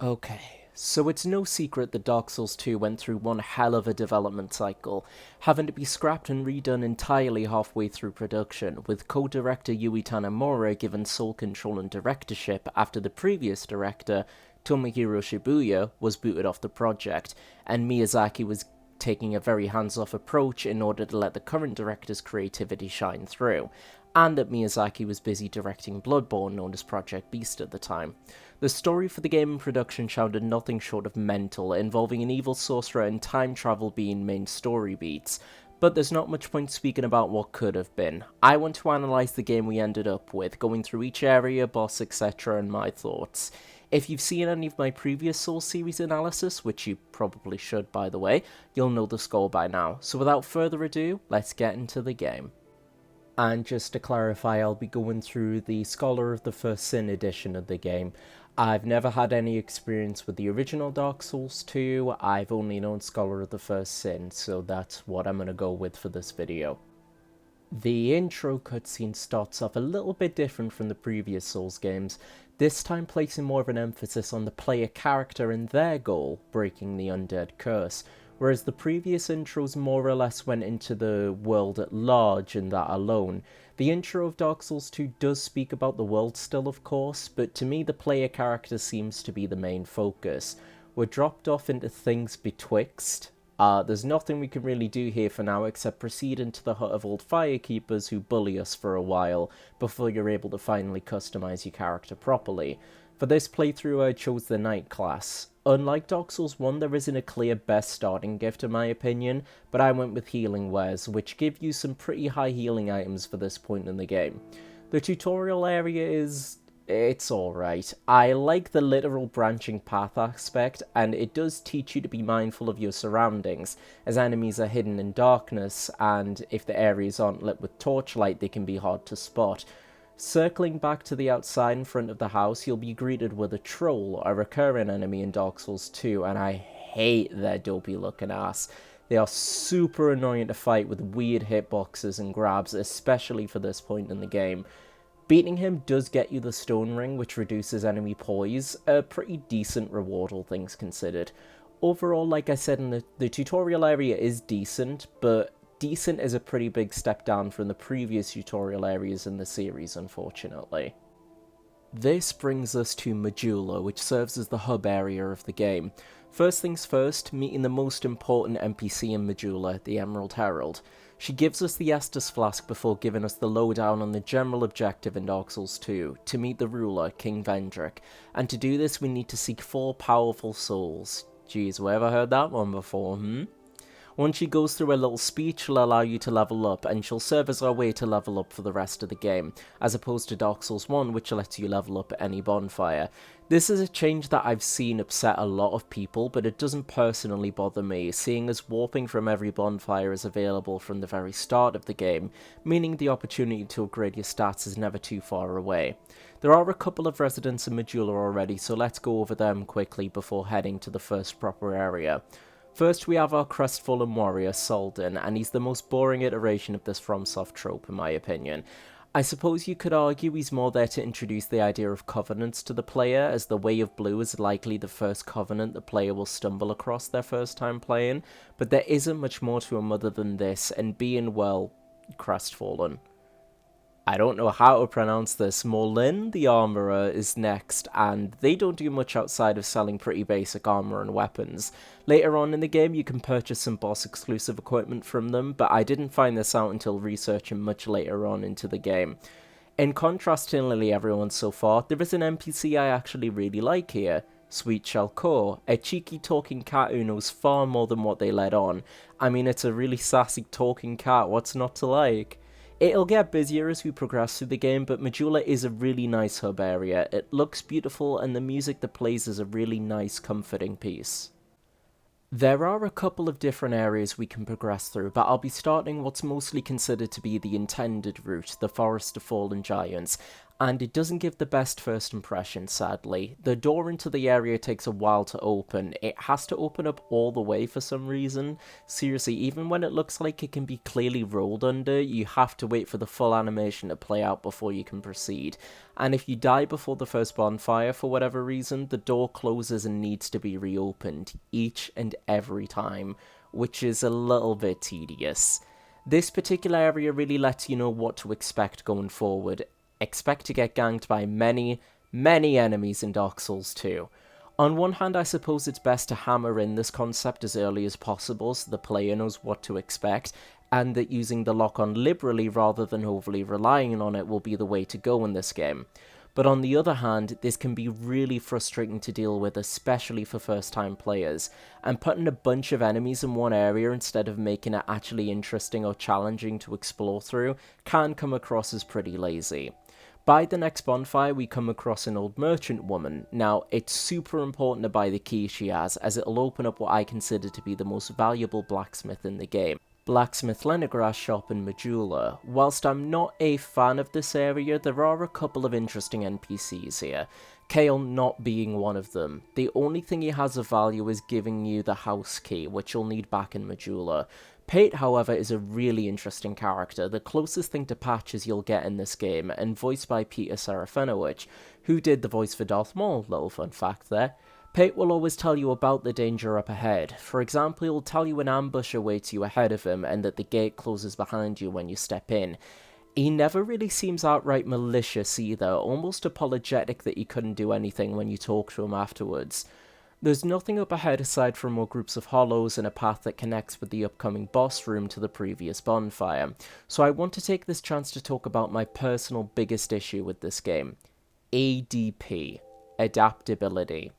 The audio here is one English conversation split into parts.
Okay, so it's no secret that Dark Souls 2 went through one hell of a development cycle, having to be scrapped and redone entirely halfway through production, with co-director Yui Tanamura given sole control and directorship after the previous director, Tomohiro Shibuya, was booted off the project, and Miyazaki was taking a very hands-off approach in order to let the current director's creativity shine through, and that Miyazaki was busy directing Bloodborne, known as Project Beast at the time. The story for the game in production sounded nothing short of mental, involving an evil sorcerer and time travel being main story beats, but there's not much point speaking about what could have been. I want to analyse the game we ended up with, going through each area, boss, etc., and my thoughts. If you've seen any of my previous Souls series analysis, which you probably should by the way, you'll know the score by now. So without further ado, let's get into the game. And just to clarify, I'll be going through the Scholar of the First Sin edition of the game. I've never had any experience with the original Dark Souls 2, I've only known Scholar of the First Sin, so that's what I'm going to go with for this video. The intro cutscene starts off a little bit different from the previous Souls games, this time placing more of an emphasis on the player character and their goal, breaking the undead curse, whereas the previous intros more or less went into the world at large and that alone. The intro of Dark Souls 2 does speak about the world still, of course, but to me the player character seems to be the main focus. We're dropped off into things betwixt. There's nothing we can really do here for now except proceed into the hut of old firekeepers who bully us for a while before you're able to finally customize your character properly. For this playthrough I chose the Knight class. Unlike Dark Souls 1, there isn't a clear best starting gift in my opinion, but I went with healing wares, which give you some pretty high healing items for this point in the game. The tutorial area it's alright. I like the literal branching path aspect, and it does teach you to be mindful of your surroundings, as enemies are hidden in darkness, and if the areas aren't lit with torchlight they can be hard to spot. Circling back to the outside in front of the house, you'll be greeted with a troll, a recurring enemy in Dark Souls 2, and I hate their dopey looking ass. They are super annoying to fight with weird hitboxes and grabs, especially for this point in the game. Beating him does get you the stone ring, which reduces enemy poise, a pretty decent reward all things considered. Overall, like I said, the tutorial area is decent, but decent is a pretty big step down from the previous tutorial areas in the series, unfortunately. This brings us to Majula, which serves as the hub area of the game. First things first, meeting the most important NPC in Majula, the Emerald Herald. She gives us the Estus Flask before giving us the lowdown on the general objective in Dark Souls 2, to meet the ruler, King Vendrick, and to do this we need to seek 4 powerful souls. Jeez, we ever heard that one before, Once she goes through a little speech, she'll allow you to level up, and she'll serve as our way to level up for the rest of the game, as opposed to Dark Souls 1, which lets you level up at any bonfire. This is a change that I've seen upset a lot of people, but it doesn't personally bother me, seeing as warping from every bonfire is available from the very start of the game, meaning the opportunity to upgrade your stats is never too far away. There are a couple of residents in Majula already, so let's go over them quickly before heading to the first proper area. First, we have our crestfallen warrior, Soldan, and he's the most boring iteration of this Fromsoft trope in my opinion. I suppose you could argue he's more there to introduce the idea of covenants to the player, as the Way of Blue is likely the first covenant the player will stumble across their first time playing, but there isn't much more to him other than this, and being, well, crestfallen. I don't know how to pronounce this. Morlin, the armourer, is next, and they don't do much outside of selling pretty basic armour and weapons. Later on in the game you can purchase some boss exclusive equipment from them, but I didn't find this out until researching much later on into the game. In contrast to nearly everyone so far, there is an NPC I actually really like here. Sweet Shalkor, a cheeky talking cat who knows far more than what they let on. I mean, it's a really sassy talking cat, what's not to like? It'll get busier as we progress through the game, but Majula is a really nice hub area. It looks beautiful, and the music that plays is a really nice, comforting piece. There are a couple of different areas we can progress through, but I'll be starting what's mostly considered to be the intended route, the Forest of Fallen Giants. and it doesn't give the best first impression, sadly. The door into the area takes a while to open. It has to open up all the way for some reason. Seriously, even when it looks like it can be clearly rolled under, you have to wait for the full animation to play out before you can proceed. And if you die before the first bonfire for whatever reason, the door closes and needs to be reopened each and every time, which is a little bit tedious. This particular area really lets you know what to expect going forward. Expect to get ganked by many, many enemies in Dark Souls 2. On one hand, I suppose it's best to hammer in this concept as early as possible so the player knows what to expect, and that using the lock-on liberally rather than overly relying on it will be the way to go in this game. But on the other hand, this can be really frustrating to deal with, especially for first-time players, and putting a bunch of enemies in one area instead of making it actually interesting or challenging to explore through can come across as pretty lazy. By the next bonfire, we come across an old merchant woman. Now, it's super important to buy the key she has, as it'll open up what I consider to be the most valuable blacksmith in the game. Blacksmith Leningrad shop in Majula. Whilst I'm not a fan of this area, there are a couple of interesting NPCs here, Kale not being one of them. The only thing he has of value is giving you the house key, which you'll need back in Majula. Pate, however, is a really interesting character, the closest thing to patches you'll get in this game, and voiced by Peter Serafinowicz, who did the voice for Darth Maul, little fun fact there. Pate will always tell you about the danger up ahead. For example, he'll tell you an ambush awaits you ahead of him and that the gate closes behind you when you step in. He never really seems outright malicious either, almost apologetic that you couldn't do anything when you talk to him afterwards. There's nothing up ahead aside from more groups of hollows and a path that connects with the upcoming boss room to the previous bonfire, so I want to take this chance to talk about my personal biggest issue with this game. ADP. Adaptability.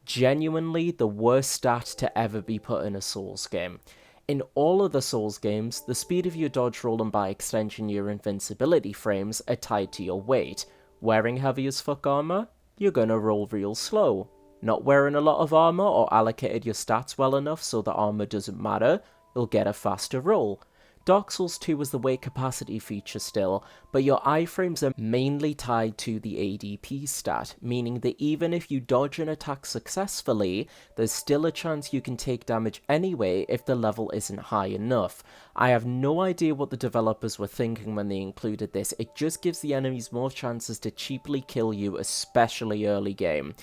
Genuinely the worst stat to ever be put in a Souls game. In all other Souls games, the speed of your dodge roll and by extension your invincibility frames are tied to your weight. Wearing heavy as fuck armor? You're gonna roll real slow. Not wearing a lot of armor or allocated your stats well enough so the armor doesn't matter, you'll get a faster roll. Dark Souls 2 has the weight capacity feature still, but your iframes are mainly tied to the ADP stat, meaning that even if you dodge an attack successfully, there's still a chance you can take damage anyway if the level isn't high enough. I have no idea what the developers were thinking when they included this, it just gives the enemies more chances to cheaply kill you, especially early game.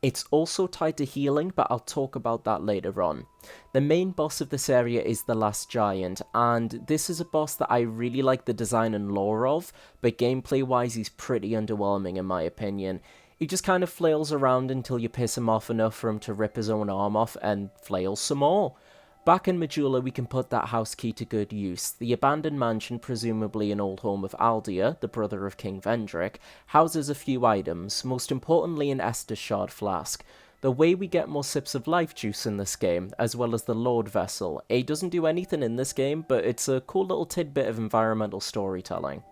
It's also tied to healing, but I'll talk about that later on. The main boss of this area is the Last Giant, and this is a boss that I really like the design and lore of, but gameplay wise he's pretty underwhelming in my opinion. He just kind of flails around until you piss him off enough for him to rip his own arm off and flails some more. Back in Majula, we can put that house key to good use. The abandoned mansion, presumably an old home of Aldia, the brother of King Vendrick, houses a few items, most importantly an Estus Shard flask. The way we get more sips of life juice in this game, as well as the Lord Vessel. It doesn't do anything in this game, but it's a cool little tidbit of environmental storytelling.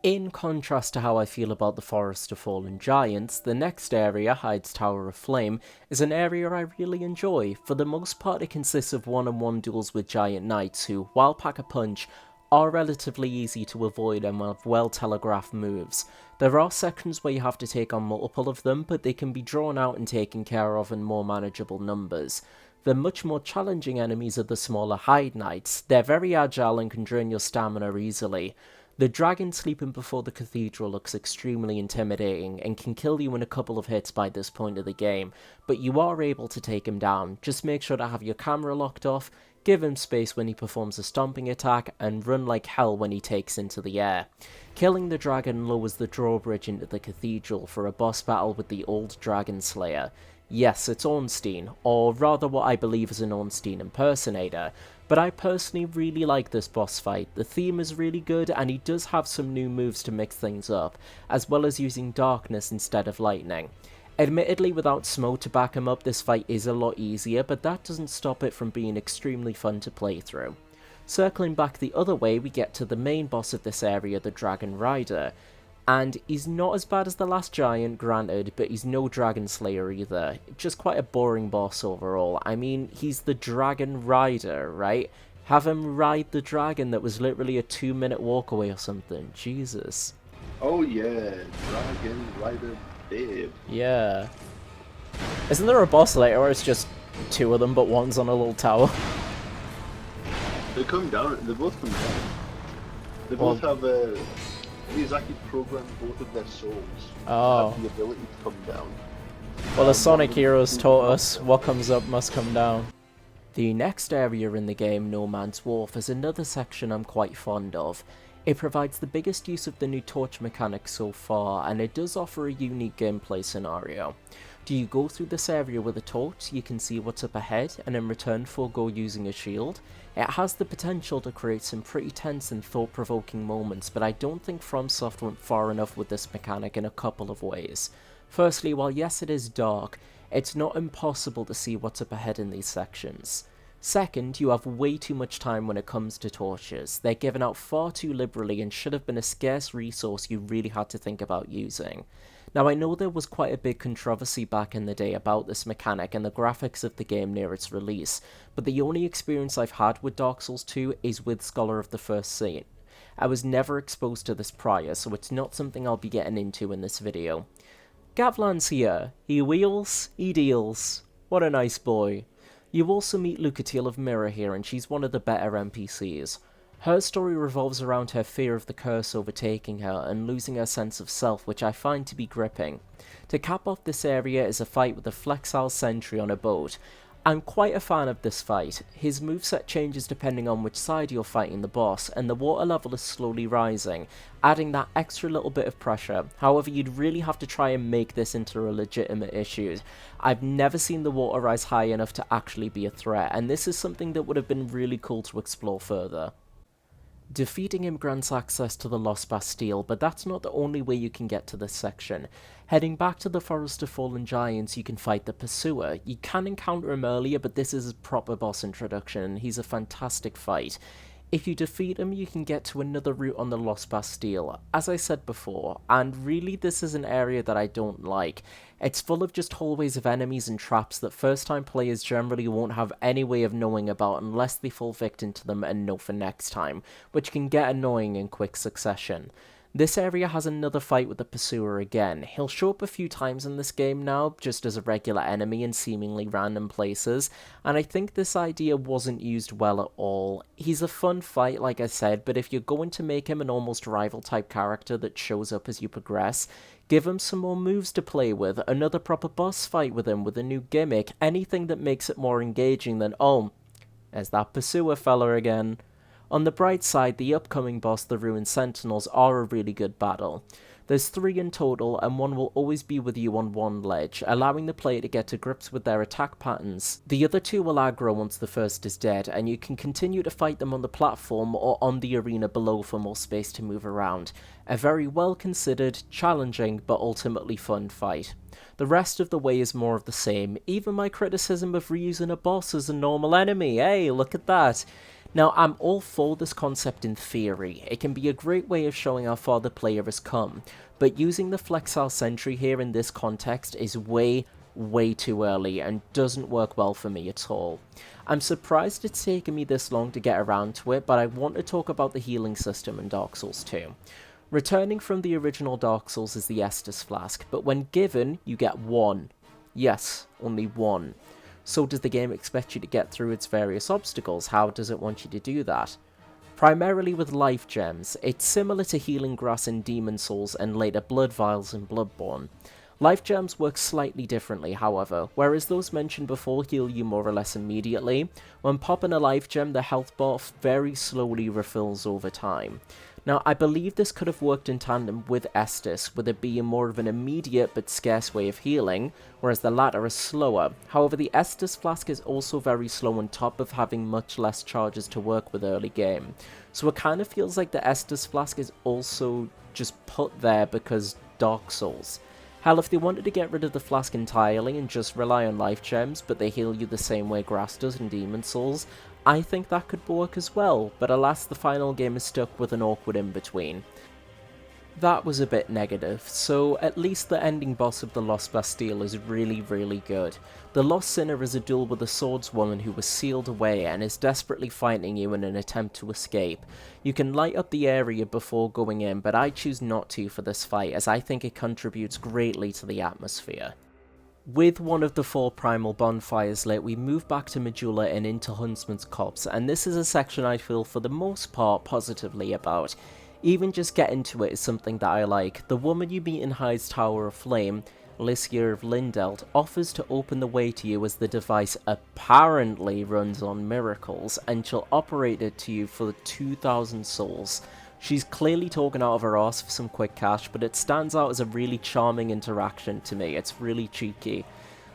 In contrast to how I feel about the Forest of Fallen Giants, the next area, Heide's Tower of Flame, is an area I really enjoy. For the most part it consists of one-on-one duels with giant knights who, while pack a punch, are relatively easy to avoid and have well telegraphed moves. There are sections where you have to take on multiple of them, but they can be drawn out and taken care of in more manageable numbers. The much more challenging enemies are the smaller Heide Knights. They're very agile and can drain your stamina easily. The dragon sleeping before the cathedral looks extremely intimidating and can kill you in a couple of hits by this point of the game, but you are able to take him down. Just make sure to have your camera locked off, give him space when he performs a stomping attack, and run like hell when he takes into the air. Killing the dragon lowers the drawbridge into the cathedral for a boss battle with the old dragon slayer. Yes, it's Ornstein, or rather what I believe is an Ornstein impersonator, but I personally really like this boss fight. The theme is really good and he does have some new moves to mix things up, as well as using darkness instead of lightning. Admittedly, without smoke to back him up, this fight is a lot easier, but that doesn't stop it from being extremely fun to play through. Circling back the other way, we get to the main boss of this area, the Dragon Rider. And he's not as bad as the Last Giant, granted, but he's no Dragon Slayer either. Just quite a boring boss overall. I mean, he's the Dragon Rider, right? Have him ride the dragon that was literally a 2-minute walk away or something. Jesus. Oh yeah, Dragon Rider Babe. Yeah. Isn't there a boss later where it's just two of them, but one's on a little tower? They come down. They both come down. They Well- both have he's actually programmed both of their souls to Oh. have the ability to come down. Well, the Sonic heroes taught us what comes up must come down. The next area in the game, No Man's Wharf, is another section I'm quite fond of. It provides the biggest use of the new torch mechanic so far, and it does offer a unique gameplay scenario. Do you go through this area with a torch so you can see what's up ahead, and in return forego using a shield? It has the potential to create some pretty tense and thought-provoking moments, but I don't think Fromsoft went far enough with this mechanic in a couple of ways. Firstly, while yes it is dark, it's not impossible to see what's up ahead in these sections. Second, you have way too much time when it comes to torches. They're given out far too liberally and should have been a scarce resource you really had to think about using. Now I know there was quite a big controversy back in the day about this mechanic and the graphics of the game near its release, but the only experience I've had with Dark Souls 2 is with Scholar of the First Saint. I was never exposed to this prior, so it's not something I'll be getting into in this video. Gavlan's here. He wheels, he deals. What a nice boy. You also meet Lucatiel of Mirror here, and she's one of the better NPCs. Her story revolves around her fear of the curse overtaking her and losing her sense of self, which I find to be gripping. To cap off this area is a fight with a Flexile Sentry on a boat. I'm quite a fan of this fight. His moveset changes depending on which side you're fighting the boss, and the water level is slowly rising, adding that extra little bit of pressure. However, you'd really have to try and make this into a legitimate issue. I've never seen the water rise high enough to actually be a threat, and this is something that would have been really cool to explore further. Defeating him grants access to the Lost Bastille, but that's not the only way you can get to this section. Heading back to the Forest of Fallen Giants, you can fight the Pursuer. You can encounter him earlier, but this is a proper boss introduction, and he's a fantastic fight. If you defeat him, you can get to another route on the Lost Bastille, as I said before, and really this is an area that I don't like. It's full of just hallways of enemies and traps that first-time players generally won't have any way of knowing about unless they fall victim to them and know for next time, which can get annoying in quick succession. This area has another fight with the Pursuer again. He'll show up a few times in this game now, just as a regular enemy in seemingly random places, and I think this idea wasn't used well at all. He's a fun fight, like I said, but if you're going to make him an almost rival type character that shows up as you progress, give him some more moves to play with, another proper boss fight with him with a new gimmick, anything that makes it more engaging than, oh, there's that Pursuer fella again. On the bright side, the upcoming boss, the Ruined Sentinels, are a really good battle. There's 3 in total, and one will always be with you on one ledge, allowing the player to get to grips with their attack patterns. The other 2 will aggro once the first is dead, and you can continue to fight them on the platform or on the arena below for more space to move around. A very well considered, challenging, but ultimately fun fight. The rest of the way is more of the same, even my criticism of reusing a boss as a normal enemy, hey, look at that. Now, I'm all for this concept in theory. It can be a great way of showing how far the player has come, but using the Flexile Sentry here in this context is way too early and doesn't work well for me at all. I'm surprised it's taken me this long to get around to it, but I want to talk about the healing system in Dark Souls 2. Returning from the original Dark Souls is the Estus Flask, but when given, you get 1. Yes, only 1. So does the game expect you to get through its various obstacles? How does it want you to do that? Primarily with life gems. It's similar to healing grass in Demon Souls and later blood vials in Bloodborne. Life gems work slightly differently, however, whereas those mentioned before heal you more or less immediately. When popping a life gem, the health bar very slowly refills over time. Now, I believe this could have worked in tandem with Estus, with it being more of an immediate but scarce way of healing, whereas the latter is slower. However, the Estus Flask is also very slow on top of having much less charges to work with early game. So it kind of feels like the Estus Flask is also just put there because Dark Souls. Hell, if they wanted to get rid of the flask entirely and just rely on life gems, but they heal you the same way grass does in Demon Souls, I think that could work as well, but alas the final game is stuck with an awkward in-between. That was a bit negative, so at least the ending boss of the Lost Bastille is really, really good. The Lost Sinner is a duel with a swordswoman who was sealed away and is desperately fighting you in an attempt to escape. You can light up the area before going in, but I choose not to for this fight as I think it contributes greatly to the atmosphere. With one of the 4 primal bonfires lit, we move back to Majula and into Huntsman's Copse, and this is a section I feel for the most part positively about. Even just getting to it is something that I like. The woman you meet in Heide's Tower of Flame, Lysia of Lindelt, offers to open the way to you as the device apparently runs on miracles, and she'll operate it to you for 2,000 souls. She's clearly talking out of her arse for some quick cash, but it stands out as a really charming interaction to me. It's really cheeky.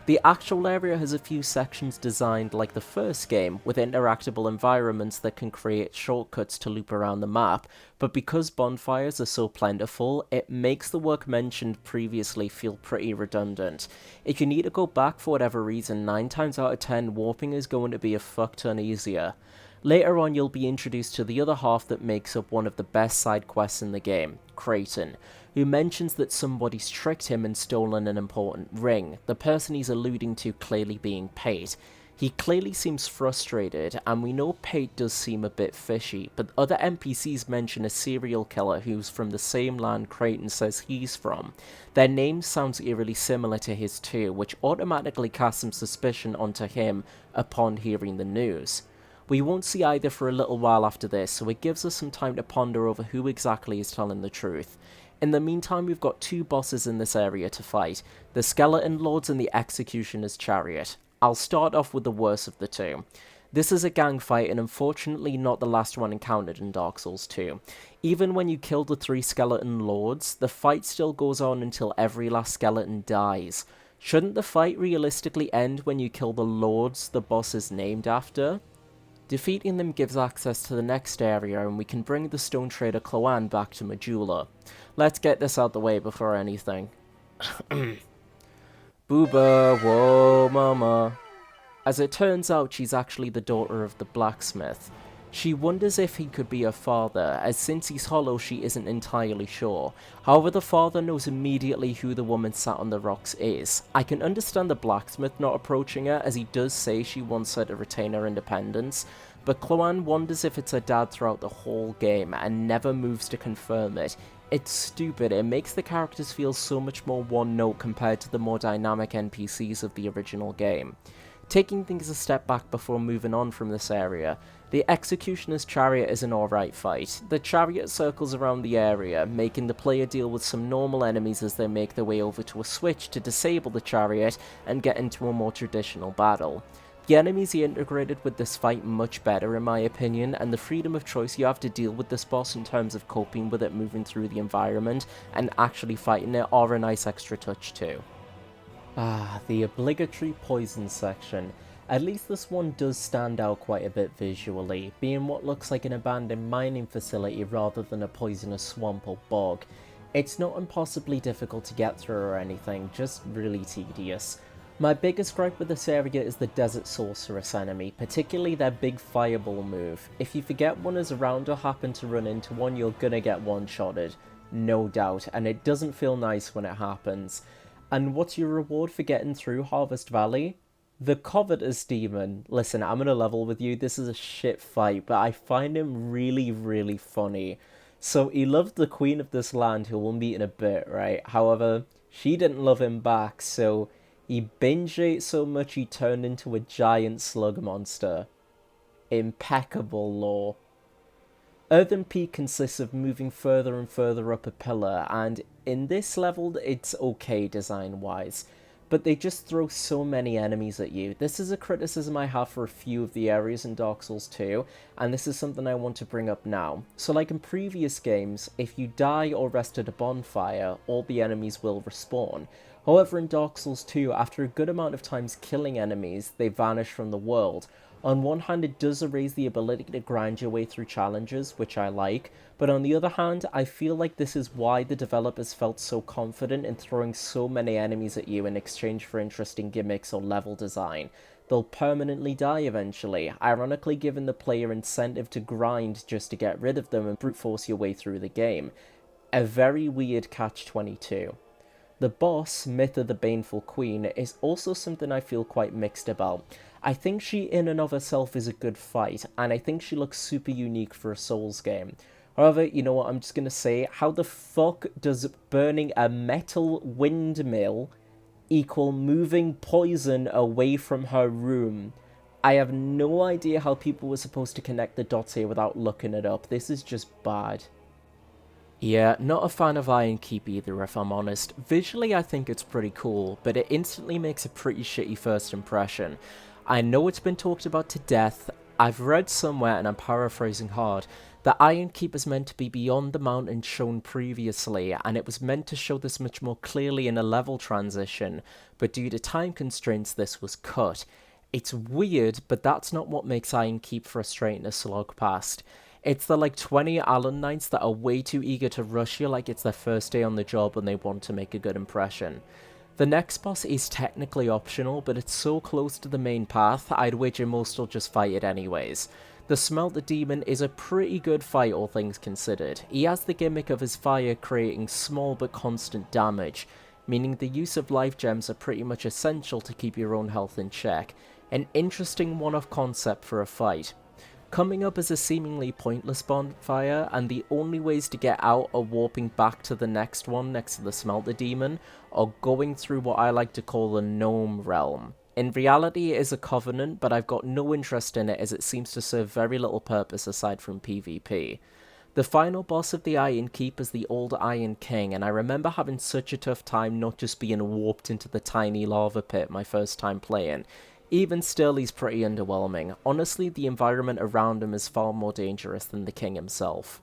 The actual area has a few sections designed like the first game, with interactable environments that can create shortcuts to loop around the map, but because bonfires are so plentiful, it makes the work mentioned previously feel pretty redundant. If you need to go back for whatever reason, 9 times out of 10 warping is going to be a fuck ton easier. Later on you'll be introduced to the other half that makes up one of the best side quests in the game, Creighton, who mentions that somebody's tricked him and stolen an important ring, the person he's alluding to clearly being Pate. He clearly seems frustrated, and we know Pate does seem a bit fishy, but other NPCs mention a serial killer who's from the same land Creighton says he's from. Their name sounds eerily similar to his too, which automatically casts some suspicion onto him upon hearing the news. We won't see either for a little while after this, so it gives us some time to ponder over who exactly is telling the truth. In the meantime, we've got 2 bosses in this area to fight, the Skeleton Lords and the Executioner's Chariot. I'll start off with the worst of the 2. This is a gang fight and unfortunately not the last one encountered in Dark Souls 2. Even when you kill the 3 Skeleton Lords, the fight still goes on until every last skeleton dies. Shouldn't the fight realistically end when you kill the Lords the boss is named after? Defeating them gives access to the next area and we can bring the stone trader Cloanne back to Majula. Let's get this out the way before anything. Booba, whoa mama. As it turns out, she's actually the daughter of the blacksmith. She wonders if he could be her father, as since he's hollow she isn't entirely sure. However, the father knows immediately who the woman sat on the rocks is. I can understand the blacksmith not approaching her, as he does say she wants her to retain her independence, but Cloanne wonders if it's her dad throughout the whole game, and never moves to confirm it. It's stupid, it makes the characters feel so much more one-note compared to the more dynamic NPCs of the original game. Taking things a step back before moving on from this area, the Executioner's Chariot is an alright fight. The chariot circles around the area, making the player deal with some normal enemies as they make their way over to a switch to disable the chariot and get into a more traditional battle. The enemies are integrated with this fight much better in my opinion, and the freedom of choice you have to deal with this boss in terms of coping with it moving through the environment and actually fighting it are a nice extra touch too. The obligatory poison section. At least this one does stand out quite a bit visually, being what looks like an abandoned mining facility rather than a poisonous swamp or bog. It's not impossibly difficult to get through or anything, just really tedious. My biggest gripe with this area is the Desert Sorceress enemy, particularly their big fireball move. If you forget one is around or happen to run into one, you're gonna get one-shotted, no doubt, and it doesn't feel nice when it happens. And what's your reward for getting through Harvest Valley? The Covetous Demon. Listen, I'm gonna level with you, this is a shit fight, but I find him really, really funny. So he loved the Queen of this land, who we'll meet in a bit, right? However, she didn't love him back, so he binge ate so much he turned into a giant slug monster. Impeccable lore. Earthen Peak consists of moving further and further up a pillar, and in this level it's okay design-wise, but they just throw so many enemies at you. This is a criticism I have for a few of the areas in Dark Souls 2, and this is something I want to bring up now. So like in previous games, if you die or rest at a bonfire, all the enemies will respawn. However, in Dark Souls 2, after a good amount of times killing enemies, they vanish from the world. On one hand, it does erase the ability to grind your way through challenges, which I like, but on the other hand, I feel like this is why the developers felt so confident in throwing so many enemies at you in exchange for interesting gimmicks or level design. They'll permanently die eventually, ironically giving the player incentive to grind just to get rid of them and brute force your way through the game. A very weird catch-22. The boss, Myth of the Baneful Queen, is also something I feel quite mixed about. I think she in and of herself is a good fight, and I think she looks super unique for a Souls game. However, you know what, I'm just gonna say, how the fuck does burning a metal windmill equal moving poison away from her room? I have no idea how people were supposed to connect the dots here without looking it up. This is just bad. Yeah, not a fan of Iron Keep either, if I'm honest. Visually, I think it's pretty cool, but it instantly makes a pretty shitty first impression. I know it's been talked about to death. I've read somewhere, and I'm paraphrasing hard, that Iron Keep is meant to be beyond the mountain shown previously, and it was meant to show this much more clearly in a level transition, but due to time constraints, this was cut. It's weird, but that's not what makes Iron Keep frustrating to slog past. It's the like 20 Alonne Knights that are way too eager to rush you like it's their first day on the job and they want to make a good impression. The next boss is technically optional, but it's so close to the main path, I'd wager most will just fight it anyways. The Smelter Demon is a pretty good fight, all things considered. He has the gimmick of his fire creating small but constant damage, meaning the use of life gems are pretty much essential to keep your own health in check. An interesting one-off concept for a fight. Coming up as a seemingly pointless bonfire, and the only ways to get out are warping back to the next one next to the Smelter Demon, or going through what I like to call the Gnome Realm. In reality it is a covenant, but I've got no interest in it as it seems to serve very little purpose aside from PvP. The final boss of the Iron Keep is the old Iron King, and I remember having such a tough time not just being warped into the tiny lava pit my first time playing. Even still, he's pretty underwhelming. Honestly, the environment around him is far more dangerous than the king himself.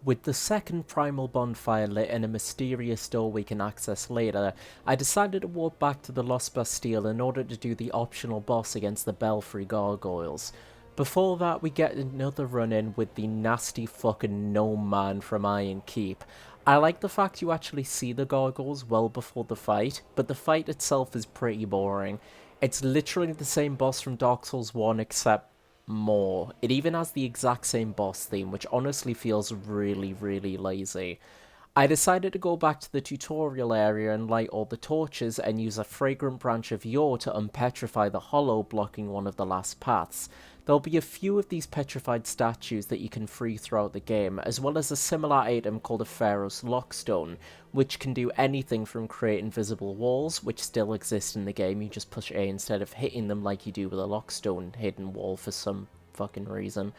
With the second primal bonfire lit and a mysterious door we can access later, I decided to walk back to the Lost Bastille in order to do the optional boss against the Belfry Gargoyles. Before that, we get another run-in with the nasty fucking gnome man from Iron Keep. I like the fact you actually see the gargoyles well before the fight, but the fight itself is pretty boring. It's literally the same boss from Dark Souls 1 except more. It even has the exact same boss theme, which honestly feels really, really lazy. I decided to go back to the tutorial area and light all the torches and use a fragrant branch of yore to unpetrify the hollow blocking one of the last paths. There'll be a few of these petrified statues that you can free throughout the game, as well as a similar item called a Pharaoh's Lockstone, which can do anything from create invisible walls, which still exist in the game, you just push A instead of hitting them like you do with a Lockstone hidden wall for some fucking reason.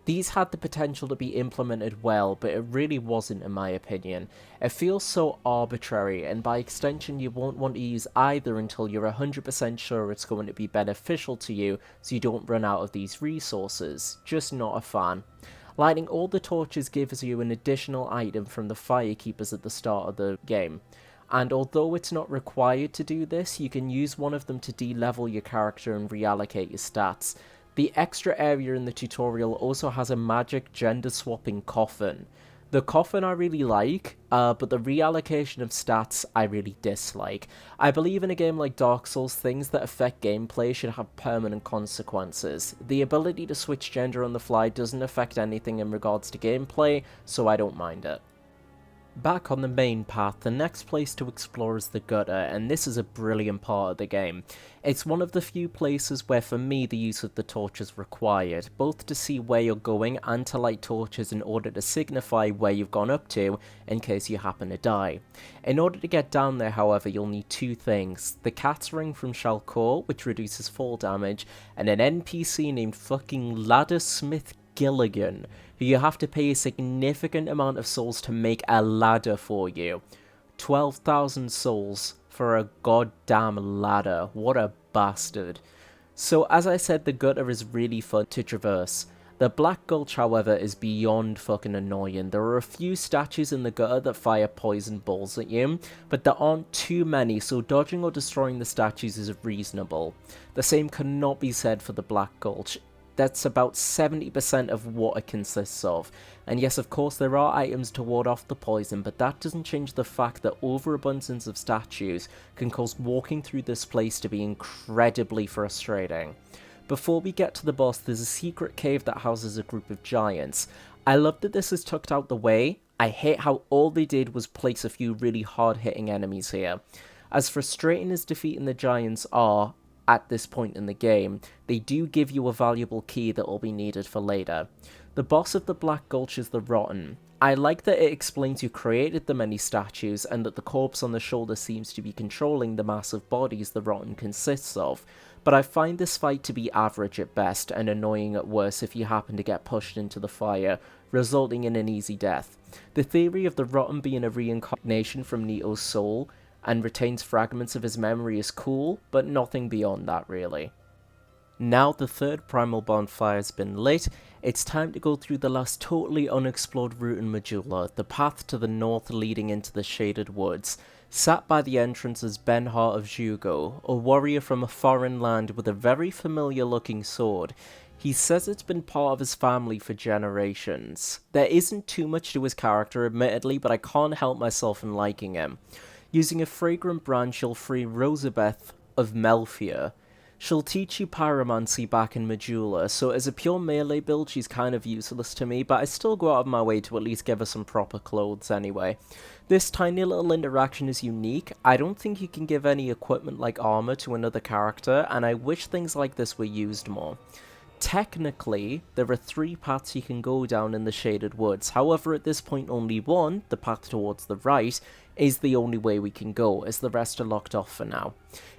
These had the potential to be implemented well, but it really wasn't in my opinion. It feels so arbitrary, and by extension you won't want to use either until you're 100% sure it's going to be beneficial to you, so you don't run out of these resources. Just not a fan. Lighting all the torches gives you an additional item from the Firekeepers at the start of the game. And although it's not required to do this, you can use one of them to de-level your character and reallocate your stats. The extra area in the tutorial also has a magic gender-swapping coffin. The coffin I really like, but the reallocation of stats I really dislike. I believe in a game like Dark Souls, things that affect gameplay should have permanent consequences. The ability to switch gender on the fly doesn't affect anything in regards to gameplay, so I don't mind it. Back on the main path, the next place to explore is the gutter, and this is a brilliant part of the game. It's one of the few places where for me the use of the torch is required, both to see where you're going and to light torches in order to signify where you've gone up to in case you happen to die. In order to get down there, however, you'll need two things: the cat's ring from Shalcor, which reduces fall damage, and an NPC named fucking Laddersmith Gilligan, who you have to pay a significant amount of souls to make a ladder for you. 12,000 souls for a goddamn ladder. What a bastard. So as I said, the gutter is really fun to traverse. The Black Gulch, however, is beyond fucking annoying. There are a few statues in the gutter that fire poison balls at you, but there aren't too many, so dodging or destroying the statues is reasonable. The same cannot be said for the Black Gulch. That's about 70% of what it consists of. And yes, of course, there are items to ward off the poison, but that doesn't change the fact that overabundance of statues can cause walking through this place to be incredibly frustrating. Before we get to the boss, there's a secret cave that houses a group of giants. I love that this is tucked out the way. I hate how all they did was place a few really hard-hitting enemies here. As frustrating as defeating the giants are at this point in the game, they do give you a valuable key that will be needed for later. The boss of the Black Gulch is the Rotten. I like that it explains who created the many statues and that the corpse on the shoulder seems to be controlling the massive bodies the Rotten consists of, but I find this fight to be average at best and annoying at worst if you happen to get pushed into the fire, resulting in an easy death. The theory of the Rotten being a reincarnation from Nito's soul and retains fragments of his memory is cool, but nothing beyond that really. Now the third primal bonfire has been lit, it's time to go through the last totally unexplored route in Majula, the path to the north leading into the shaded woods. Sat by the entrance is Benhart of Jugo, a warrior from a foreign land with a very familiar looking sword. He says it's been part of his family for generations. There isn't too much to his character admittedly, but I can't help myself in liking him. Using a fragrant branch you'll free Rosabeth of Melfia. She'll teach you pyromancy back in Majula, so as a pure melee build she's kind of useless to me, but I still go out of my way to at least give her some proper clothes anyway. This tiny little interaction is unique. I don't think you can give any equipment like armor to another character, and I wish things like this were used more. Technically, there are 3 paths you can go down in the shaded woods, however at this point only one, the path towards the right, is the only way we can go, as the rest are locked off for now.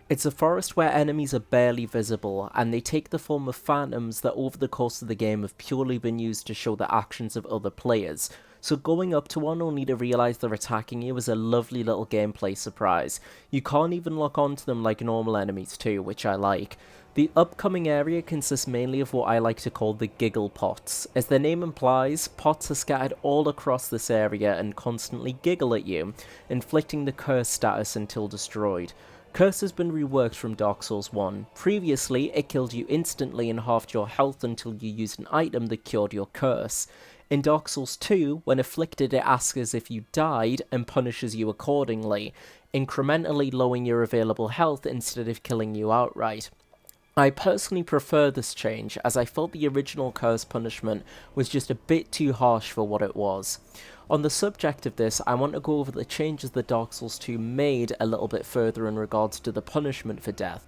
It's a forest where enemies are barely visible, and they take the form of phantoms that over the course of the game have purely been used to show the actions of other players, so going up to one only to realise they're attacking you is a lovely little gameplay surprise. You can't even lock onto them like normal enemies too, which I like. The upcoming area consists mainly of what I like to call the giggle pots. As their name implies, pots are scattered all across this area and constantly giggle at you, inflicting the curse status until destroyed. Curse has been reworked from Dark Souls 1. Previously, it killed you instantly and halved your health until you used an item that cured your curse. In Dark Souls 2, when afflicted it asks as if you died and punishes you accordingly, incrementally lowering your available health instead of killing you outright. I personally prefer this change, as I felt the original curse punishment was just a bit too harsh for what it was. On the subject of this, I want to go over the changes that Dark Souls 2 made a little bit further in regards to the punishment for death.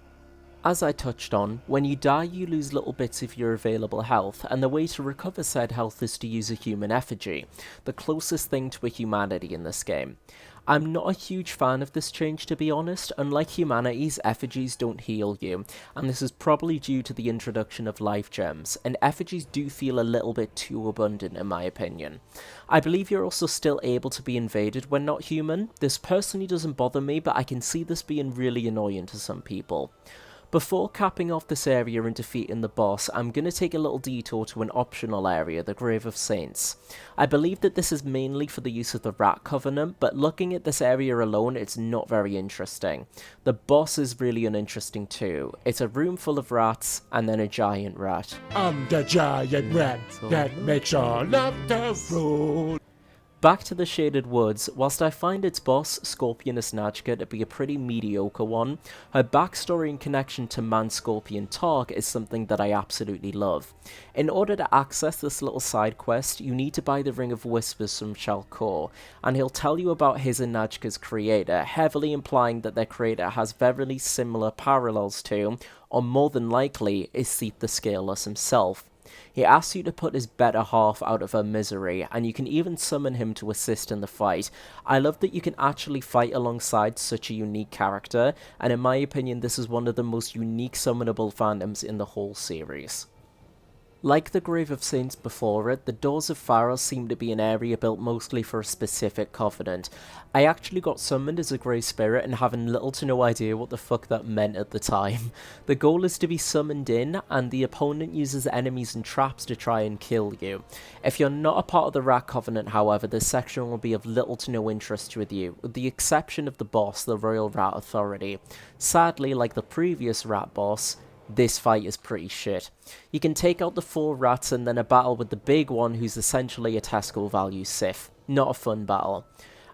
As I touched on, when you die you lose little bits of your available health, and the way to recover said health is to use a human effigy, the closest thing to a humanity in this game. I'm not a huge fan of this change to be honest. Unlike humanities, effigies don't heal you, and this is probably due to the introduction of life gems, and effigies do feel a little bit too abundant in my opinion. I believe you're also still able to be invaded when not human. This personally doesn't bother me, but I can see this being really annoying to some people. Before capping off this area and defeating the boss, I'm going to take a little detour to an optional area, the Grave of Saints. I believe that this is mainly for the use of the Rat Covenant, but looking at this area alone, it's not very interesting. The boss is really uninteresting too. It's a room full of rats, and then a giant rat. I'm the giant rat that makes all of the rules. Back to the Shaded Woods, whilst I find its boss, Scorpioness Najka, to be a pretty mediocre one, her backstory and connection to Man-Scorpion talk is something that I absolutely love. In order to access this little side quest, you need to buy the Ring of Whispers from Shalkor, and he'll tell you about his and Najka's creator, heavily implying that their creator has very similar parallels to, or more than likely, is Seath the Scaleless himself. He asks you to put his better half out of her misery, and you can even summon him to assist in the fight. I love that you can actually fight alongside such a unique character, and in my opinion this is one of the most unique summonable phantoms in the whole series. Like the Grave of Saints before it, the Doors of Pharos seem to be an area built mostly for a specific covenant. I actually got summoned as a Grey Spirit and having little to no idea what the fuck that meant at the time. The goal is to be summoned in, and the opponent uses enemies and traps to try and kill you. If you're not a part of the Rat Covenant, however, this section will be of little to no interest with you, with the exception of the boss, the Royal Rat Authority. Sadly, like the previous rat boss, this fight is pretty shit. You can take out the 4 rats and then a battle with the big one who's essentially a Tesco value Sith. Not a fun battle.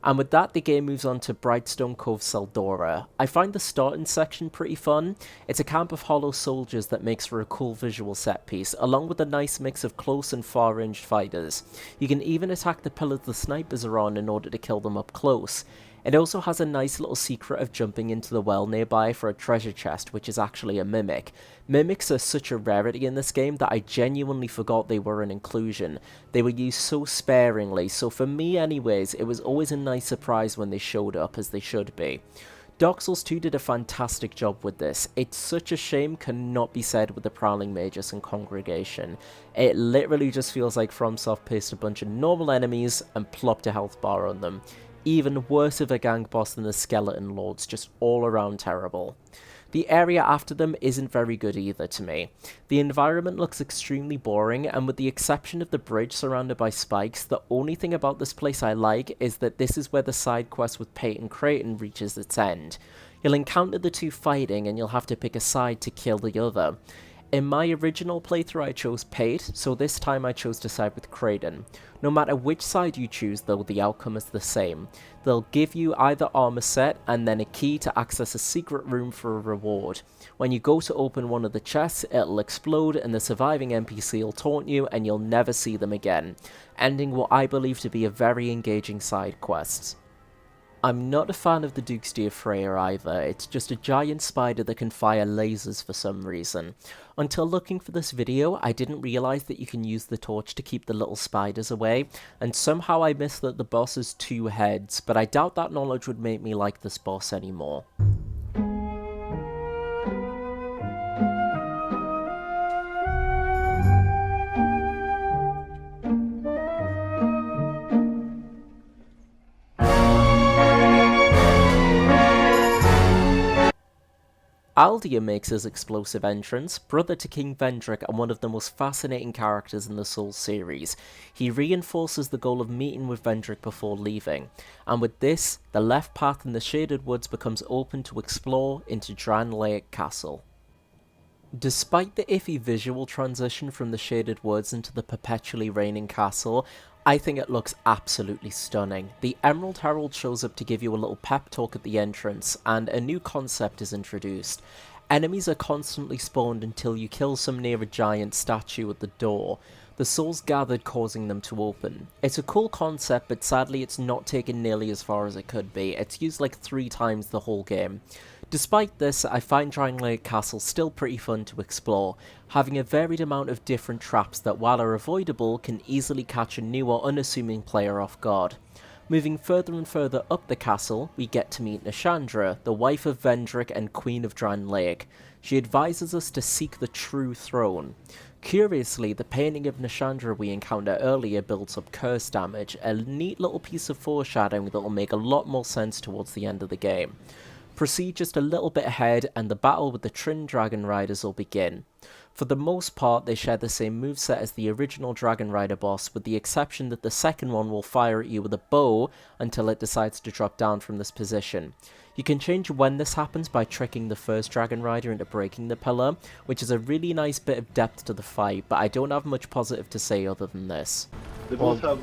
And with that, the game moves on to Brightstone Cove Seldora. I find the starting section pretty fun. It's a camp of hollow soldiers that makes for a cool visual set piece, along with a nice mix of close and far-ranged fighters. You can even attack the pillars the snipers are on in order to kill them up close. It also has a nice little secret of jumping into the well nearby for a treasure chest, which is actually a mimic. Mimics are such a rarity in this game that I genuinely forgot they were an inclusion. They were used so sparingly, so for me anyways, it was always a nice surprise when they showed up, as they should be. Dark Souls 2 did a fantastic job with this. It's such a shame cannot be said with the Prowling Magus and Congregation. It literally just feels like Fromsoft placed a bunch of normal enemies and plopped a health bar on them. Even worse of a gang boss than the Skeleton Lords, just all around terrible. The area after them isn't very good either to me. The environment looks extremely boring, and with the exception of the bridge surrounded by spikes, the only thing about this place I like is that this is where the side quest with Peyton Creighton reaches its end. You'll encounter the two fighting and you'll have to pick a side to kill the other. In my original playthrough I chose Pate, so this time I chose to side with Creighton. No matter which side you choose though, the outcome is the same. They'll give you either armor set and then a key to access a secret room for a reward. When you go to open one of the chests, it'll explode and the surviving NPC will taunt you and you'll never see them again, ending what I believe to be a very engaging side quest. I'm not a fan of the Duke's Deer Freya either. It's just a giant spider that can fire lasers for some reason. Until looking for this video, I didn't realise that you can use the torch to keep the little spiders away, and somehow I missed that the boss has two heads, but I doubt that knowledge would make me like this boss anymore. Aldia makes his explosive entrance, brother to King Vendrick and one of the most fascinating characters in the Souls series. He reinforces the goal of meeting with Vendrick before leaving, and with this, the left path in the Shaded Woods becomes open to explore into Drangleic Castle. Despite the iffy visual transition from the Shaded Woods into the perpetually raining castle, I think it looks absolutely stunning. The Emerald Herald shows up to give you a little pep talk at the entrance, and a new concept is introduced. Enemies are constantly spawned until you kill some near a giant statue at the door. The souls gathered causing them to open. It's a cool concept, but sadly it's not taken nearly as far as it could be. It's used like 3 times the whole game. Despite this, I find Drangleic Castle still pretty fun to explore, having a varied amount of different traps that, while are avoidable, can easily catch a new or unassuming player off guard. Moving further and further up the castle, we get to meet Nashandra, the wife of Vendrick and Queen of Drangleic. She advises us to seek the true throne. Curiously, the painting of Nashandra we encounter earlier builds up curse damage, a neat little piece of foreshadowing that will make a lot more sense towards the end of the game. Proceed just a little bit ahead and the battle with the Trin Dragon Riders will begin. For the most part, they share the same moveset as the original Dragon Rider boss, with the exception that the second one will fire at you with a bow until it decides to drop down from this position. You can change when this happens by tricking the first Dragon Rider into breaking the pillar, which is a really nice bit of depth to the fight, but I don't have much positive to say other than this. They both have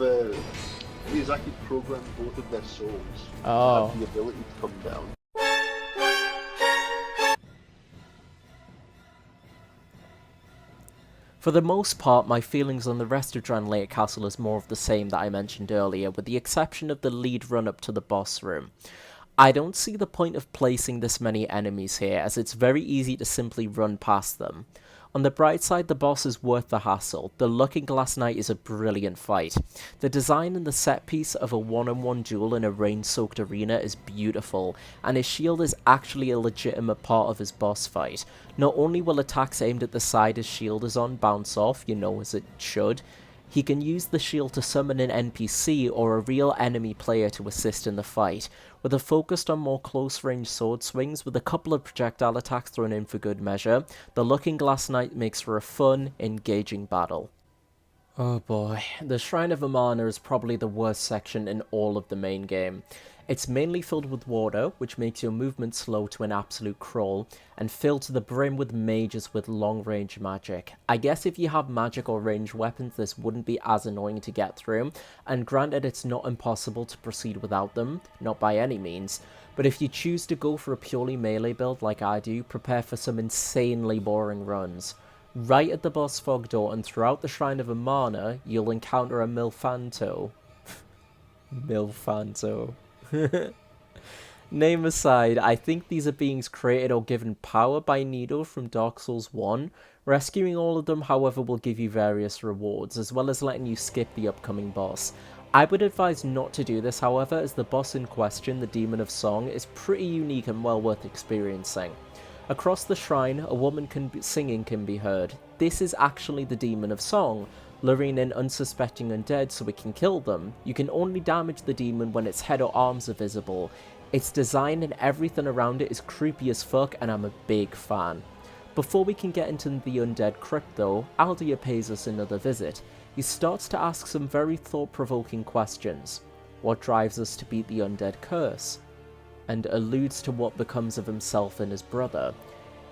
he's actually programmed both of their souls to have the ability to come down. For the most part, my feelings on the rest of Drangleic Castle is more of the same that I mentioned earlier, with the exception of the lead run-up to the boss room. I don't see the point of placing this many enemies here, as it's very easy to simply run past them. On the bright side, the boss is worth the hassle. The Looking Glass Knight is a brilliant fight. The design and the set piece of a one-on-one duel in a rain-soaked arena is beautiful, and his shield is actually a legitimate part of his boss fight. Not only will attacks aimed at the side his shield is on bounce off, as it should, he can use the shield to summon an NPC or a real enemy player to assist in the fight, with a focus on more close-range sword swings with a couple of projectile attacks thrown in for good measure. The Looking Glass Knight makes for a fun, engaging battle. Oh boy, the Shrine of Amana is probably the worst section in all of the main game. It's mainly filled with water, which makes your movement slow to an absolute crawl, and filled to the brim with mages with long-range magic. I guess if you have magic or ranged weapons, this wouldn't be as annoying to get through, and granted it's not impossible to proceed without them, not by any means, but if you choose to go for a purely melee build like I do, prepare for some insanely boring runs. Right at the boss fog door and throughout the Shrine of Amana, you'll encounter a Milfanto. Milfanto. Name aside, I think these are beings created or given power by Nido from Dark Souls 1. Rescuing all of them, however, will give you various rewards, as well as letting you skip the upcoming boss. I would advise not to do this, however, as the boss in question, the Demon of Song, is pretty unique and well worth experiencing. Across the shrine, a woman singing can be heard. This is actually the Demon of Song, luring in unsuspecting undead so it can kill them. You can only damage the demon when its head or arms are visible. Its design and everything around it is creepy as fuck, and I'm a big fan. Before we can get into the Undead Crypt though, Aldia pays us another visit. He starts to ask some very thought-provoking questions. What drives us to beat the undead curse? And alludes to what becomes of himself and his brother.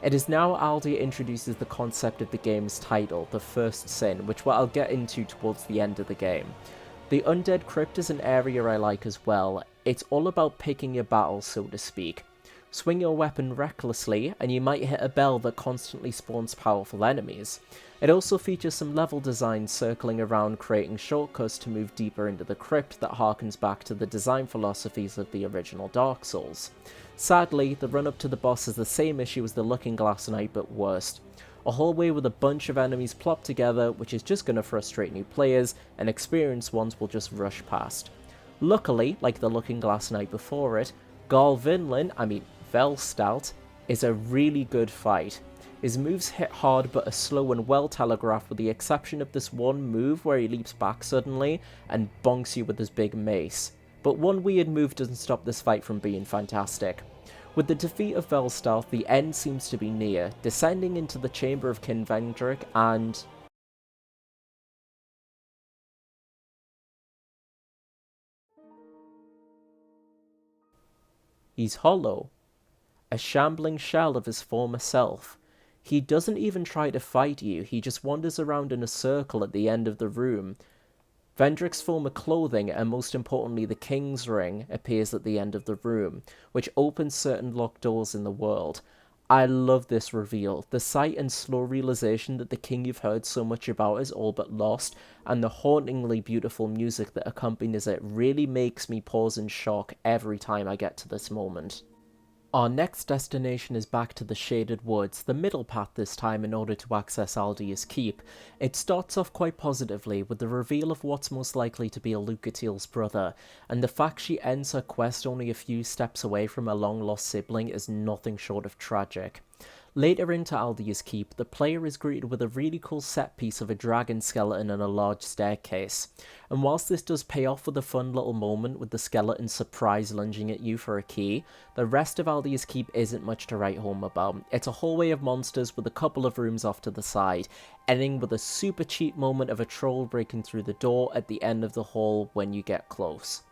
It is now Aldia introduces the concept of the game's title, the First Sin, which I'll get into towards the end of the game. The Undead Crypt is an area I like as well. It's all about picking your battles, so to speak. Swing your weapon recklessly, and you might hit a bell that constantly spawns powerful enemies. It also features some level design circling around, creating shortcuts to move deeper into the crypt that harkens back to the design philosophies of the original Dark Souls. Sadly, the run-up to the boss is the same issue as the Looking Glass Knight, but worse. A hallway with a bunch of enemies plopped together, which is just going to frustrate new players, and experienced ones will just rush past. Luckily, like the Looking Glass Knight before it, Velstalt is a really good fight. His moves hit hard but are slow and well telegraphed, with the exception of this one move where he leaps back suddenly and bonks you with his big mace. But one weird move doesn't stop this fight from being fantastic. With the defeat of Velstalt, the end seems to be near, descending into the chamber of King Vendrick and... he's hollow. A shambling shell of his former self. He doesn't even try to fight you, he just wanders around in a circle at the end of the room. Vendrick's former clothing, and most importantly the King's Ring, appears at the end of the room, which opens certain locked doors in the world. I love this reveal. The sight and slow realization that the king you've heard so much about is all but lost, and the hauntingly beautiful music that accompanies it really makes me pause in shock every time I get to this moment. Our next destination is back to the Shaded Woods, the middle path this time in order to access Aldia's Keep. It starts off quite positively with the reveal of what's most likely to be Alucatiel's brother, and the fact she ends her quest only a few steps away from a long-lost sibling is nothing short of tragic. Later into Aldia's Keep, the player is greeted with a really cool set piece of a dragon skeleton and a large staircase. And whilst this does pay off with a fun little moment with the skeleton surprise lunging at you for a key, the rest of Aldia's Keep isn't much to write home about. It's a hallway of monsters with a couple of rooms off to the side, ending with a super cheap moment of a troll breaking through the door at the end of the hall when you get close.